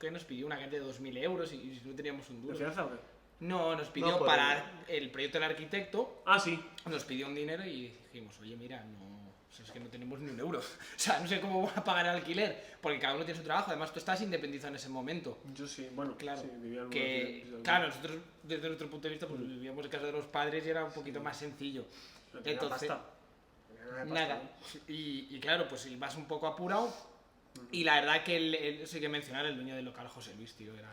que nos pidió una cantidad de 2.000 euros y no teníamos un ¿De duro. fianza o qué? No, nos pidió No, por para el proyecto del arquitecto, Ah, sí. nos pidió un dinero y dijimos, oye, mira, no, o sea, es que no tenemos ni un euro. O sea, no sé cómo voy a pagar el alquiler, porque cada uno tiene su trabajo. Además, tú estás independizado en ese momento. Yo sí, bueno, Claro, sí, vivía en que, una- claro, nosotros desde nuestro punto de vista pues vivíamos en casa de los padres y era un poquito más sencillo. No tenía Entonces, pasta. Tenía pasta, nada. ¿no? Y claro, pues vas un poco apurado. Y la verdad que eso hay que mencionar, el dueño del local, José Luis, tío, era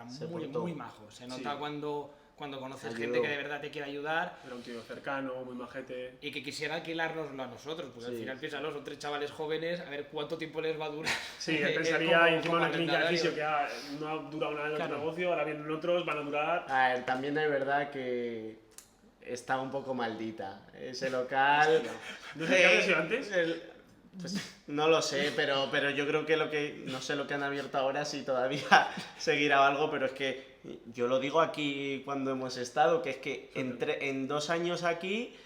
Se muy, portó. muy majo. Se nota Sí. cuando conoces Ayudó. gente que de verdad te quiere ayudar Era un tío cercano, muy majete. y que quisiera alquilárnoslo a nosotros, porque al Sí. final piénsalo, son 3 chavales jóvenes, a ver cuánto tiempo les va a durar. Sí, él como- pensaría y encima como una clínica de arrendatario. fisio que no ha durado nada en otro Claro. negocio, ahora vienen otros, van a durar. A ver, también es verdad que está un poco maldita ese local. ¿No sé qué había sido antes? Pues, no lo sé, pero yo creo que no sé lo que han abierto ahora, si todavía seguirá algo, pero es que yo lo digo aquí cuando hemos estado, que es que en 2 años aquí,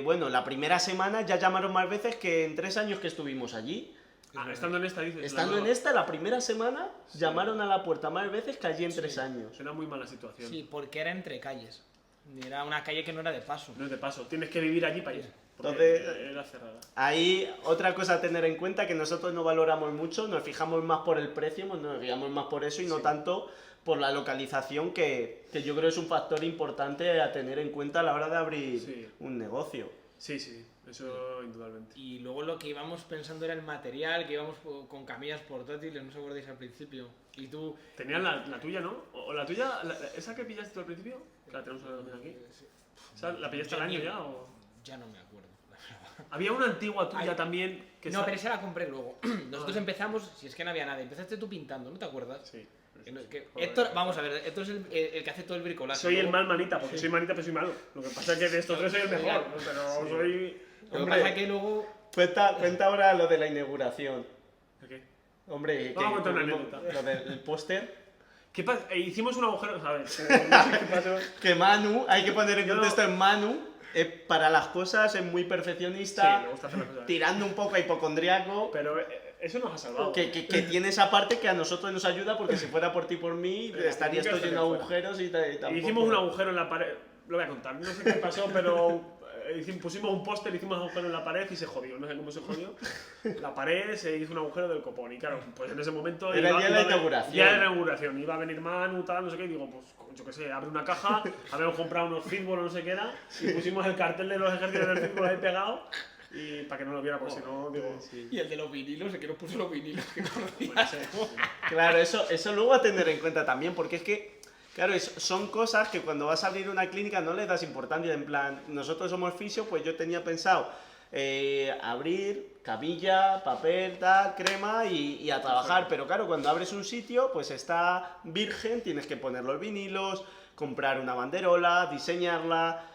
bueno, la primera semana ya llamaron más veces que en 3 años que estuvimos allí. Estando en esta, dices. Estando en esta, la primera semana, llamaron a la puerta más veces que allí en 3 años. Será muy mala situación. Sí, porque era entre calles. Era una calle que no era de paso. No es de paso, tienes que vivir allí para ir. Porque Entonces- era cerrada. Ahí, otra cosa a tener en cuenta, que nosotros no valoramos mucho, nos fijamos más por el precio, nos fijamos más por eso y no tanto por la localización, que yo creo es un factor importante a tener en cuenta a la hora de abrir Sí. un negocio. Sí, eso indudablemente. Y luego lo que íbamos pensando era el material, que íbamos con camillas portátiles, no os acordáis al principio. Y tú... Tenías la tuya, ¿no? ¿O la tuya, esa que pillaste tú al principio? Que la tenemos ahora aquí. ¿Esa ¿La pillaste al año ya o...? Ya no me acuerdo. la verdad. Había una antigua tuya Ay. también que No, pero esa la compré luego. Nosotros Ah. empezamos, si es que no había nada, empezaste tú pintando, ¿no te acuerdas? Sí. Que Joder. Héctor, vamos a ver, Héctor es el que hace todo el bricolaje. Soy el Luego- mal manita, porque soy manita pero soy malo. Lo que pasa es que de estos tres soy el mejor, ¿no? Pero soy... Lo que Hombre. pasa es que luego... Cuenta ahora lo de la inauguración. ¿De qué? Hombre, Vamos a contar una anécdota. lo del póster. ¿Qué pasa? Hicimos un agujero, a ver, no sé qué pasó. Que Manu, hay que poner en Yo- contexto en Manu, para las cosas es muy Sí, perfeccionista, me gusta hacer las cosas. tirando un poco a hipocondriaco. Pero Eso nos ha salvado. Que tiene esa parte que a nosotros nos ayuda porque si fuera por ti por mí estaría esto lleno de agujeros y tampoco... Hicimos un agujero en la pared, lo voy a contar, no sé qué pasó, pero pusimos un póster, hicimos un agujero en la pared y se jodió, no sé cómo se jodió. La pared se hizo un agujero del copón y claro, pues en ese momento... Era el día de la inauguración. Día de la inauguración, iba a venir Manu, tal, no sé qué, y digo, pues yo qué sé, abre una caja, habíamos comprado unos fútbol o no sé qué era, y pusimos el cartel de los ejércitos del fútbol ahí pegado. Y para que no lo viera, porque si no, digo... Sí. Y el de los vinilos, el que nos puso los vinilos que conocía. Claro, eso luego a tener en cuenta también, porque es que, claro, son cosas que cuando vas a abrir una clínica no le das importancia. En plan, nosotros somos fisio, pues yo tenía pensado abrir camilla, papel, tal, crema y a trabajar. Pero claro, cuando abres un sitio, pues está virgen, tienes que poner los vinilos, comprar una banderola, diseñarla,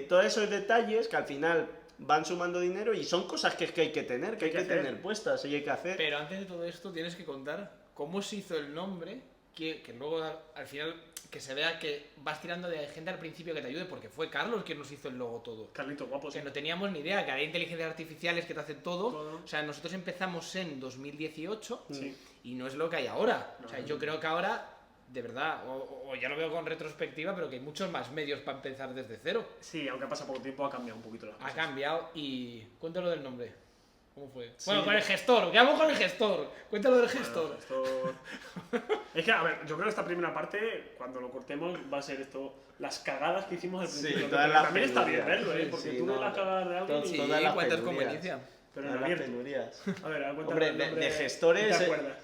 todos esos detalles que al final van sumando dinero y son cosas que hay que tener, que hay que tener puestas y hay que hacer. Pero antes de todo esto tienes que contar cómo se hizo el nombre, que luego al final que se vea que vas tirando de gente al principio que te ayude, porque fue Carlos quien nos hizo el logo todo. Carlitos, guapo, sí. Que no teníamos ni idea, que había inteligencias artificiales que te hacen todo. Todo. O sea, nosotros empezamos en 2018 Sí. y no es lo que hay ahora. O sea, No. yo creo que ahora, de verdad, o ya lo veo con retrospectiva, pero que hay muchos más medios para empezar desde cero. Sí, aunque pasa poco tiempo, ha cambiado un poquito las Ha cosas. cambiado y... Cuéntalo del nombre. ¿Cómo fue? Sí. Bueno, con el gestor. ¿Qué hago con el gestor? Cuéntalo del gestor. Bueno, es que, a ver, yo creo que esta primera parte, cuando lo cortemos, va a ser esto, las cagadas que hicimos al Sí, principio. todas pero las también está bien penurias. verlo, ¿eh? Sí, Porque sí, tú ves no, las cagadas de alguien todo- y... Sí, todas las cuentas con penurias. pericia. Pero en Todas las abierto. penurias. A ver, cuéntame Hombre, el nombre, de ¿te gestores, acuerdas?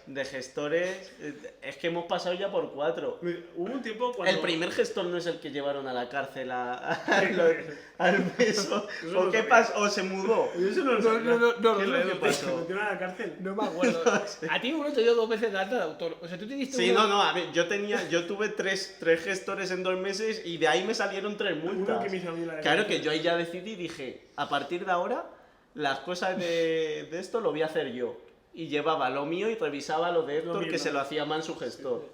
es que hemos pasado ya por 4. Hubo un tiempo cuando... El primer gestor no es el que llevaron a la cárcel al beso. Eso ¿O no qué sabía. pasó? ¿O se mudó? Yo eso no lo No, sabía. no, no, no ¿Qué es lo lo sé, que tío. ¿Se pasó? metieron a la cárcel? No me acuerdo. A ti uno te dio 2 veces de alta de autor. O sea, tú te diste Sí, uno- no, a ver, yo tuve tres gestores en 2 meses y de ahí me salieron 3 Uno multas. que me hizo a mí la de Claro cárcel. que yo ahí ya decidí, dije, a partir de ahora, las cosas de esto lo voy a hacer yo. Y llevaba lo mío y revisaba lo de Héctor, mío, que no. se lo hacía mal su gestor.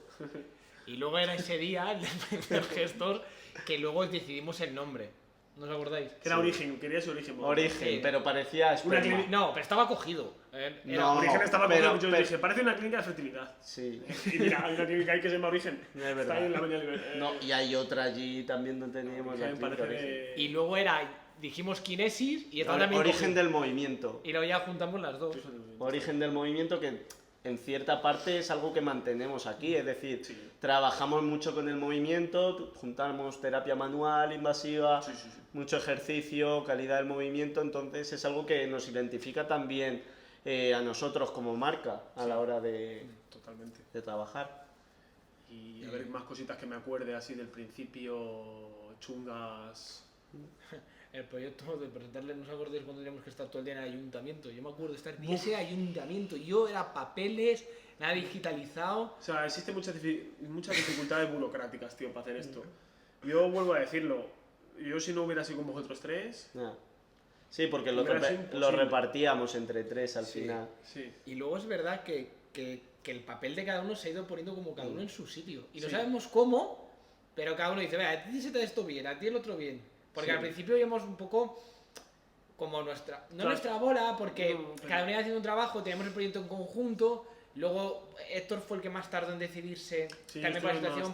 Y luego era ese día, el del primer gestor, que luego decidimos el nombre. ¿No os acordáis? Que era Origen, quería su Origen. Origen, Sí. pero parecía esperma. clínica- No, pero estaba cogido. No. Origen estaba pero- cogido, yo pero- dije, parece una clínica de fertilidad. Sí. Y mira, hay una clínica ahí que se llama Origen. No es Está verdad. ahí en la Avenida Libre. No, y hay otra allí también donde teníamos la Origen clínica parece Origen. de... Y luego dijimos Kinesis y estaba también Origen cogido. del movimiento. Y luego ya juntamos las dos. Origen del movimiento que en cierta parte es algo que mantenemos aquí, es decir, Sí. trabajamos mucho con el movimiento, juntamos terapia manual, invasiva, Sí, sí, sí. mucho ejercicio, calidad del movimiento, entonces es algo que nos identifica también a nosotros como marca a la hora de Totalmente. trabajar. Y a ver, más cositas que me acuerde así del principio, chungas... El proyecto de presentarle, ¿no os acordáis cuando teníamos que estar todo el día en el ayuntamiento? Yo me acuerdo de estar en ese ayuntamiento. Yo era papeles, nada digitalizado. O sea, existen muchas dificultades burocráticas, tío, para hacer esto. Yo vuelvo a decirlo, yo si no hubiera sido con vosotros tres... Ya. Sí, porque lo, Hubiera sido lo imposible. repartíamos entre 3 al Sí. final. Sí. Y luego es verdad que el papel de cada uno se ha ido poniendo como cada uno en su sitio. Y no Sí. sabemos cómo, pero cada uno dice, vea, a ti se te da esto bien, a ti el otro bien. Porque Sí. al principio íbamos un poco como nuestra... No Claro. nuestra bola, porque No, pero- cada uno iba haciendo un trabajo, teníamos el proyecto en conjunto. Luego Héctor fue el que más tardó en decidirse Sí, también por la estuve más situación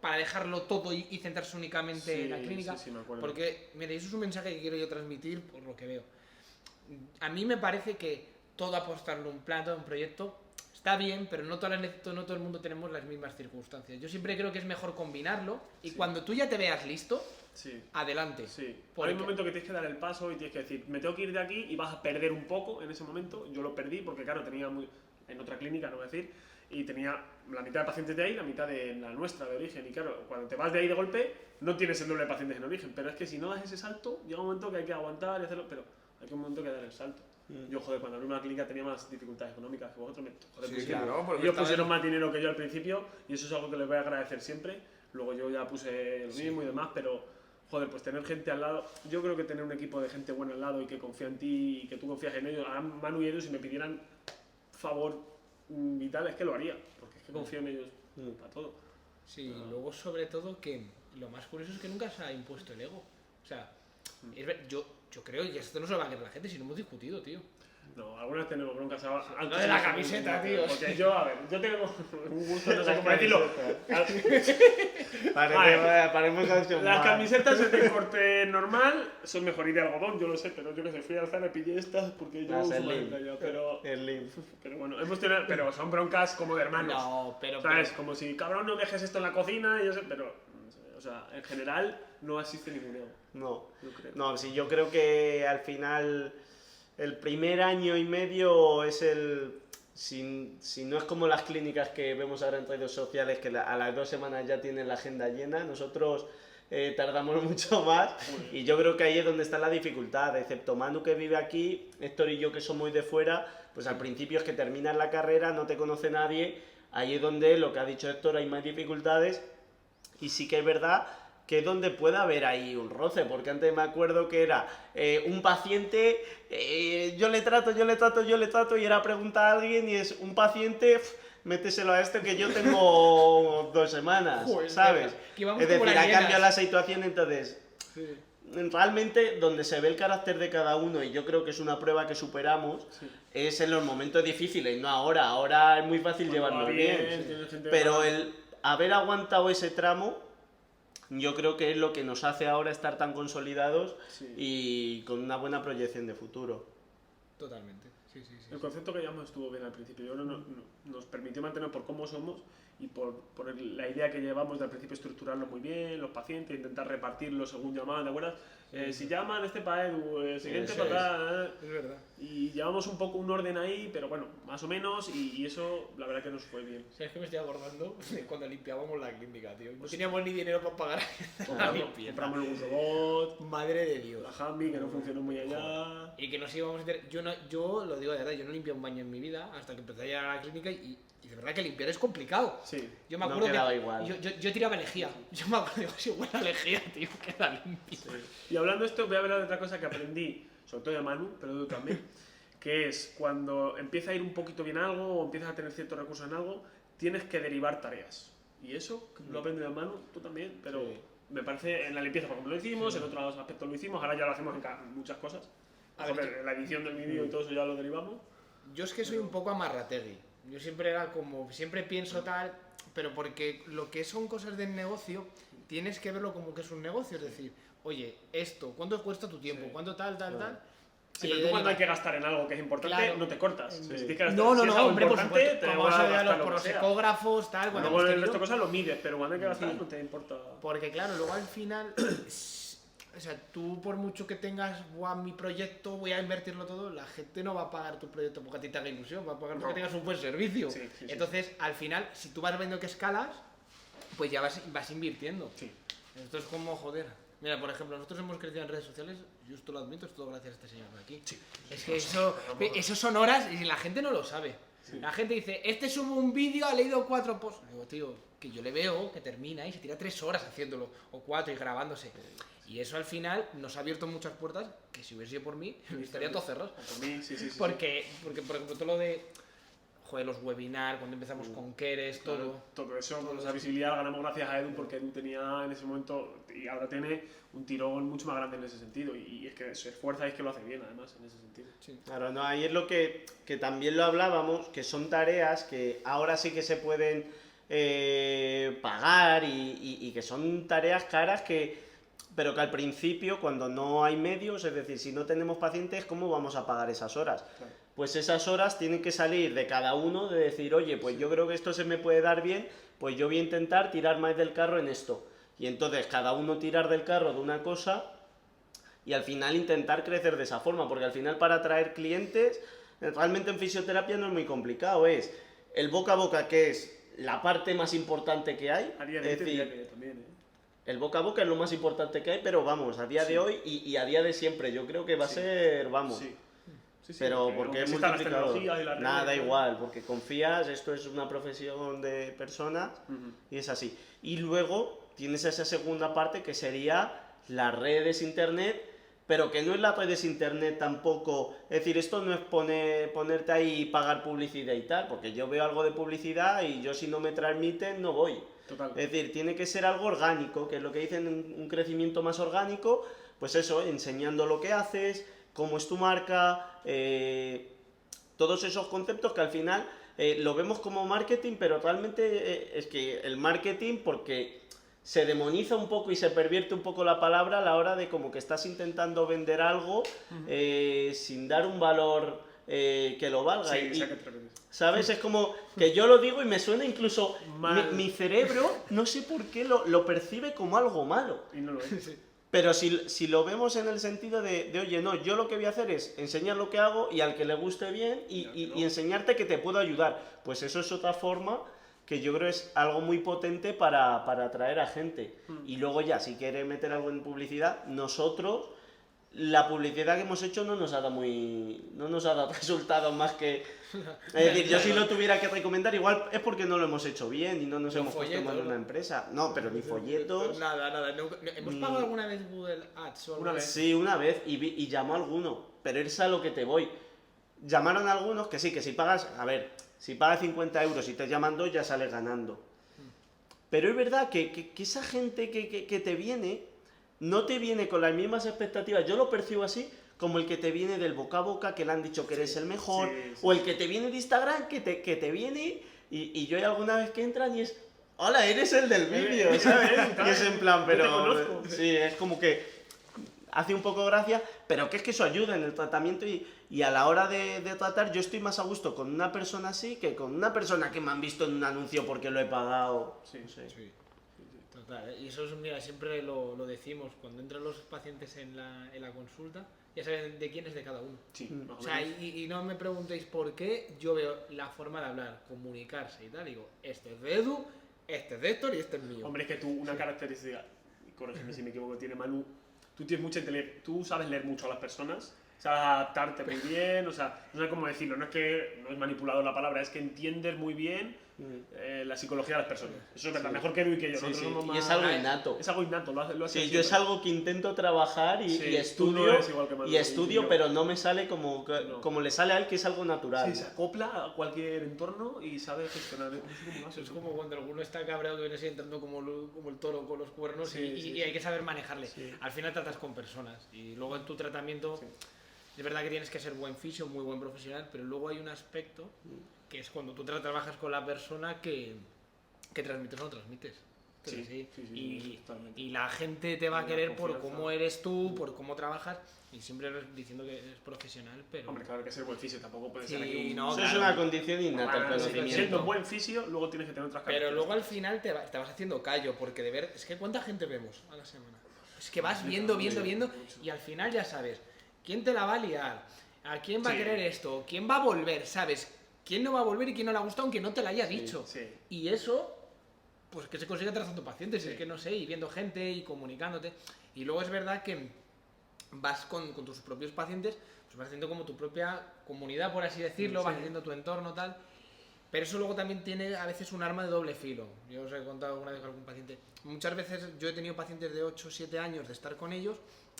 para dejarlo todo y centrarse únicamente en la clínica. Sí, me acuerdo. Porque, mira, eso es un mensaje que quiero yo transmitir por lo que veo. A mí me parece que todo apostarlo un plan, todo un proyecto, está bien, pero no todo el mundo tenemos las mismas circunstancias. Yo siempre creo que es mejor combinarlo y Sí. cuando tú ya te veas listo, Sí. adelante. Sí, Porque- hay un momento que tienes que dar el paso y tienes que decir, me tengo que ir de aquí y vas a perder un poco en ese momento. Yo lo perdí porque, claro, tenía en otra clínica, no voy a decir, y tenía la mitad de pacientes de ahí y la mitad de la nuestra, de Origen. Y claro, cuando te vas de ahí de golpe, no tienes el doble de pacientes en Origen. Pero es que si no das ese salto, llega un momento que hay que aguantar y hacerlo, pero hay un momento que dar el salto. Yo, joder, cuando abrí una clínica tenía más dificultades económicas que vosotros. Joder, Sí, pusieron- claro, porque ellos estaba pusieron en- más dinero que yo al principio y eso es algo que les voy a agradecer siempre. Luego yo ya puse lo mismo y demás, pero joder, pues tener gente al lado, yo creo que tener un equipo de gente buena al lado y que confía en ti y que tú confías en ellos, a Manu y ellos si me pidieran favor vital es que lo haría, porque es que confío en ellos para todo. Sí, y luego sobre todo que lo más curioso es que nunca se ha impuesto el ego. O sea, yo creo, y esto no se lo va a creer la gente, si no hemos discutido, tío. No, algunas tenemos broncas. Lo de la camiseta, tío. Porque yo, a ver, yo tengo un gusto, no sé cómo decirlo. Paremos canción Las más. camisetas de corte normal son mejor y de algodón, yo lo sé, pero yo que sé, fui al Zara y pillé estas porque yo Las uso Slim. más ya, pero Slim. bueno, hemos tenido, pero son broncas como de hermanos. No, pero... ¿Sabes? Como si, cabrón, no dejes esto en la cocina y yo sé, pero, o sea, en general no existe ningún ego, No, yo creo. no, sí, yo creo que al final el primer año y medio es el... Si no es como las clínicas que vemos ahora en redes sociales, que a las 2 semanas ya tienen la agenda llena, nosotros tardamos mucho más y yo creo que ahí es donde está la dificultad, excepto Manu que vive aquí, Héctor y yo que somos de fuera, pues al principio es que terminas la carrera, no te conoce nadie, ahí es donde, lo que ha dicho Héctor, hay más dificultades y sí que es verdad que es donde puede haber ahí un roce, porque antes me acuerdo que era un paciente, yo le trato y era preguntar a alguien y es un paciente, méteselo a este que yo tengo 2 semanas, Joder, ¿sabes? que vamos Es como decir, las ha cambiado hienas. la situación, entonces Sí. realmente donde se ve el carácter de cada uno, y yo creo que es una prueba que superamos, es en los momentos difíciles, no ahora. Ahora es muy fácil Cuando va llevarnos bien, bien, tienes gente pero mala. el haber aguantado ese tramo, yo creo que es lo que nos hace ahora estar tan consolidados Sí. y con una buena proyección de futuro. Totalmente. Sí. El concepto que llevamos estuvo bien al principio. Yo creo que nos permitió mantener por cómo somos y por la idea que llevamos de al principio estructurarlo muy bien, los pacientes, intentar repartirlo según llamaban, ¿te acuerdas? Si llaman este para Edu, el siguiente Eso para acá, Es verdad. y llevamos un poco un orden ahí, pero bueno, más o menos, y eso la verdad que nos fue bien. ¿Sabes que me estoy acordando de cuando limpiábamos la clínica, tío? No teníamos ni dinero para pagar la limpieza. Compramos un robot, Madre de Dios. la Hambi que no funcionó muy allá. Y que nos íbamos a meter... Yo lo digo de verdad, yo no limpié un baño en mi vida hasta que empecé a llegar a la clínica y de verdad que limpiar es complicado. Sí. Yo me No acuerdo quedaba que igual. yo tiraba lejía. Yo me acuerdo, digo, si huele a lejía, tío, queda limpio. Y hablando de esto, voy a hablar de otra cosa que aprendí, sobre todo de Manu, pero de tú también, que es cuando empieza a ir un poquito bien algo o empiezas a tener ciertos recursos en algo, tienes que derivar tareas. Y eso lo aprendí de Manu, tú también, pero Sí. me parece en la limpieza, por ejemplo, lo hicimos, en otros aspectos lo hicimos, ahora ya lo hacemos en muchas cosas. A ver, Joder, la edición del vídeo y todo eso ya lo derivamos. Yo es que soy un poco amarrategui. Yo siempre era como, siempre pienso tal, pero porque lo que son cosas del negocio, tienes que verlo como que es un negocio. Es decir, oye, esto, ¿cuánto cuesta tu tiempo? Sí. ¿Cuánto tal? Sí, Y pero tú cuando deriva- hay que gastar en algo que es importante, Claro. no te cortas. Si tienes que gastar- No, si es algo hombre, por importante, supuesto. te Como vas a eso ya gastar por lo los que sea. ecógrafos, tal, cuando Luego hemos el resto de tenido- cosas lo mides, pero cuando hay que gastar Sí. no te importa. Porque claro, luego al final, o sea, tú por mucho que tengas, "Buah, mi proyecto, voy a invertirlo todo", la gente no va a pagar tu proyecto porque a ti te haga ilusión, va a pagar porque No. tengas un buen servicio. Sí, sí, sí. Entonces, al final, si tú vas viendo que escalas, pues ya vas invirtiendo. Sí. Esto es como, joder. Mira, por ejemplo, nosotros hemos crecido en redes sociales, yo esto lo admito, es todo gracias a este señor de aquí. Es que eso son horas y la gente no lo sabe. La gente dice, este sube un vídeo, ha leído 4 posts. Digo, tío, que yo le veo que termina y se tira 3 horas haciéndolo, o 4 y grabándose. Y eso al final nos ha abierto muchas puertas que si hubiese sido por mí, estaría todo cerrado. Por mí, sí. Porque, por ejemplo, todo lo de, joder, los webinars, cuando empezamos con Keres, todo. Todo eso, con esa visibilidad la ganamos gracias a Edu, porque Edu tenía en ese momento, y ahora tiene un tirón mucho más grande en ese sentido. Y es que se esfuerza y es que lo hace bien, además, en ese sentido. Claro, no, ahí es lo que también lo hablábamos, que son tareas que ahora sí que se pueden pagar y que son tareas caras pero que al principio, cuando no hay medios, es decir, si no tenemos pacientes, ¿cómo vamos a pagar esas horas? Claro. Pues esas horas tienen que salir de cada uno, de decir, oye, pues yo creo que esto se me puede dar bien, pues yo voy a intentar tirar más del carro en esto. Y entonces cada uno tirar del carro de una cosa y al final intentar crecer de esa forma, porque al final para atraer clientes, realmente en fisioterapia no es muy complicado, es el boca a boca, que es la parte más importante que hay, A día es de hoy te diría decir, que también, el boca a boca es lo más importante que hay, pero vamos, a día de hoy y a día de siempre, yo creo que va a ser, vamos, Sí, pero porque aunque es existan las multiplicador. tecnologías y las redes, Nada ¿no? igual, porque confías, esto es una profesión de personas Ujú. y es así. Y luego tienes esa segunda parte que sería las redes internet, pero que no es las redes internet tampoco, es decir, esto no es ponerte ahí y pagar publicidad y tal, porque yo veo algo de publicidad y yo si no me transmiten no voy. Total. Es decir, tiene que ser algo orgánico, que es lo que dicen, un crecimiento más orgánico, pues eso, enseñando lo que haces, cómo es tu marca, todos esos conceptos que al final lo vemos como marketing, pero realmente es que el marketing, porque se demoniza un poco y se pervierte un poco la palabra a la hora de como que estás intentando vender algo sin dar un valor que lo valga. Sí, Y, sé que te refieres. ¿sabes? Es como que yo lo digo y me suena incluso... Mal. Mi cerebro, no sé por qué, lo percibe como algo malo. Y no lo es. Pero si lo vemos en el sentido de, oye, no, yo lo que voy a hacer es enseñar lo que hago y al que le guste bien y enseñarte que te puedo ayudar. Pues eso es otra forma que yo creo es algo muy potente para atraer a gente. Y luego ya, si quieres meter algo en publicidad, nosotros, la publicidad que hemos hecho no nos ha dado resultados más que... Es decir, yo si lo tuviera que recomendar, igual es porque no lo hemos hecho bien y no nos hemos puesto en folletos, una empresa. No, pero ni folletos... Nada. ¿Hemos pagado alguna vez Google Ads o algo Una así? vez. Sí, una vez, y llamó a alguno, pero es a lo que te voy. Llamaron a algunos que sí, que si pagas, a ver, si pagas 50 euros y te llaman 2 ya sales ganando. Pero es verdad que esa gente que te viene, no te viene con las mismas expectativas, yo lo percibo así, como el que te viene del boca a boca, que le han dicho que eres el mejor, sí. o el que te viene de Instagram, que te viene, y yo hay alguna vez que entran y es, hola, eres el del vídeo, ¿sabes? Y es en plan, Yo te pero... conozco. Sí, es como que hace un poco gracia, pero que es que eso ayuda en el tratamiento y a la hora de tratar yo estoy más a gusto con una persona así que con una persona que me han visto en un anuncio porque lo he pagado. Sí. No sé. Sí. Total, ¿eh? Y eso es, mira, siempre lo decimos, cuando entran los pacientes en la consulta, ya saben de quién es de cada uno. Sí, más O o sea, menos. y no me preguntéis por qué, yo veo la forma de hablar, comunicarse y tal, digo, este es de Edu, este es de Héctor y este es mío. Hombre, es que tú, una característica, y corrígeme si me equivoco, tiene Manu, tú tienes mucha inteligencia, tú sabes leer mucho a las personas, sabes adaptarte muy bien, o sea, no sé cómo decirlo, no es que no es manipulador la palabra, es que entiendes muy bien la psicología de las personas. Eso es verdad, mejor que Edu y que yo. Sí, Nosotros sí, somos y más- es algo innato. Es algo innato, lo hace Sí, yo siempre. es algo que intento trabajar Sí, y tú estudio, no eres igual que Manu, y estudio, yo. pero no me sale como No. le sale a él, que es algo natural. Sí, se acopla a cualquier entorno y sabe gestionar. No sé cómo lo hace, Es como cuando alguno está cabreado que viene así entrando como el toro con los cuernos Sí, y, sí, y sí. hay que saber manejarle. Sí. Al final tratas con personas y luego en tu tratamiento Sí. es verdad que tienes que ser buen fisio, muy buen profesional, pero luego hay un aspecto que es cuando tú trabajas con la persona que transmites o no transmites. Pero Sí, sí, y, totalmente. y la gente te va a La querer por confianza. cómo eres tú, por cómo trabajas y siempre diciendo que eres profesional, pero... Hombre, claro, hay que ser buen fisio, tampoco puede Sí, ser aquí un... no, Eso claro. es una condición innata, el Bueno, conocimiento. siendo un buen fisio, luego tienes que tener otras Pero luego características. al final te vas haciendo callo, porque de ver, es que ¿cuánta gente vemos a la semana? Es que vas viendo y al final ya sabes quién te la va a liar, a quién va a Sí. querer esto, quién va a volver, sabes quién no va a volver y quién no le ha gustado aunque no te lo haya dicho. Sí. Y eso, pues que se consigue tratando pacientes, Sí. es que no sé, y viendo gente y comunicándote. Y luego es verdad que vas con tus propios pacientes, pues vas haciendo como tu propia comunidad, por así decirlo, Sí. vas haciendo tu entorno, tal. Pero eso luego también tiene a veces un arma de doble filo. Yo os he contado alguna vez con algún paciente. Muchas veces yo he tenido pacientes de 8 o 7 años de estar con ellos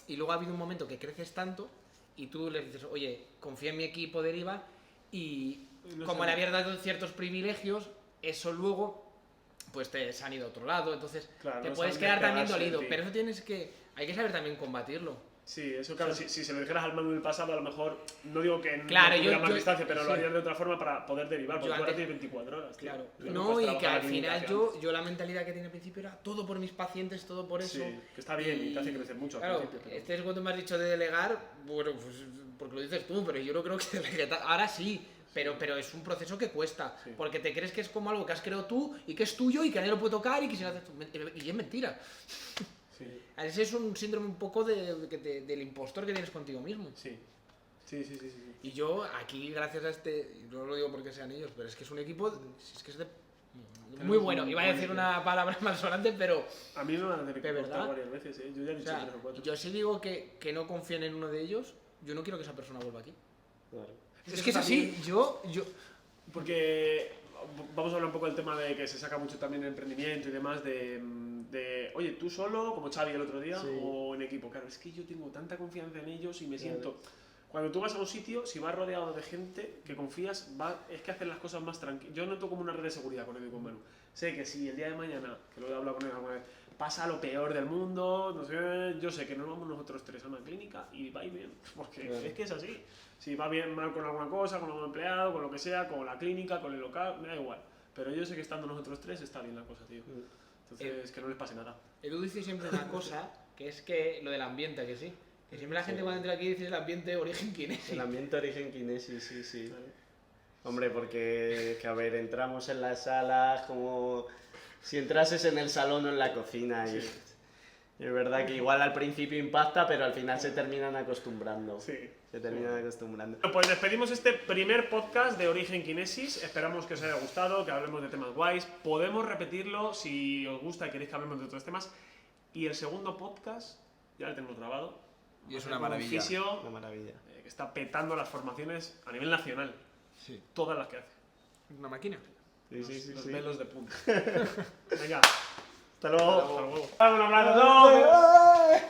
y luego ha habido un momento que creces tanto y tú les dices, oye, confía en mi equipo de IVA y No como sé. le habías dado ciertos privilegios, eso luego pues se han ido a otro lado, entonces Claro, te no puedes saben quedar también despegarse de dolido, ti. pero eso hay que saber también combatirlo. Sí, eso claro, si se lo dijeras al Manu del pasado, a lo mejor, no digo que Claro, no tuviera yo- más yo- distancia, pero sí. lo harías de otra forma para poder derivar, porque Yo tú ahora antes- tienes 24 horas. tío. Claro, Tú no, puedes y que trabajar al aquí final hacías yo la mentalidad que tenía al principio era todo por mis pacientes, todo por Sí, eso. que está bien y te hace crecer mucho al Claro, principio. Pero... este es cuando me has dicho de delegar, bueno, pues porque lo dices tú, pero yo no creo que ahora sí, pero es un proceso que cuesta, Sí. porque te crees que es como algo que has creado tú y que es tuyo y que nadie lo puede tocar y que si lo haces tú, y es mentira. Sí, Ese es un síndrome un poco del impostor que tienes contigo mismo. sí. Sí. Y yo aquí, gracias a y no lo digo porque sean ellos, pero es que es un equipo, es que es muy bueno. Iba a decir una palabra malsonante, pero A mí me van a tener que ¿De cortar verdad? varias veces, ¿eh? Yo ya he o dicho sea, 3 o 4. yo sí digo que no confíen en uno de ellos, yo no quiero que esa persona vuelva aquí. Claro. Es que es así, yo Porque vamos a hablar un poco del tema de que se saca mucho también en emprendimiento y demás oye, tú solo, como Xavi el otro día, Sí. o en equipo. Claro, es que yo tengo tanta confianza en ellos y me Claro. siento... cuando tú vas a un sitio, si vas rodeado de gente que confías, es que hacen las cosas más tranquilas. Yo noto como una red de seguridad con Edu y con Manu. Sé que si el día de mañana, que lo he hablado con él alguna vez, pasa lo peor del mundo, no sé, yo sé que nos vamos nosotros tres a una clínica y va bien, porque Claro. es que es así. Si va bien mal con alguna cosa, con algún empleado, con lo que sea, con la clínica, con el local, me da igual. Pero yo sé que estando nosotros tres está bien la cosa, tío. Entonces, que no les pase nada. Edu dice siempre una cosa, que es que lo del ambiente, que sí. Que siempre la gente cuando entra aquí dice el ambiente origen kinesis. El ambiente origen kinesis, sí. Hombre, porque, que a ver, entramos en las salas como si entrases en el salón o en la cocina. Y es verdad que igual al principio impacta, pero al final se terminan acostumbrando. Sí. Se terminan acostumbrando. Bueno, pues despedimos este primer podcast de Origen Kinesis. Esperamos que os haya gustado, que hablemos de temas guays. Podemos repetirlo si os gusta y queréis que hablemos de otros temas. Y el segundo podcast ya lo tenemos grabado. Y es Va a una ser con un maravilla. fisio, Una maravilla. que está petando las formaciones a nivel nacional. Sí. Todas las que hace. Una máquina. Los velos de punta. Venga. Hasta luego. Hasta luego. Un abrazo.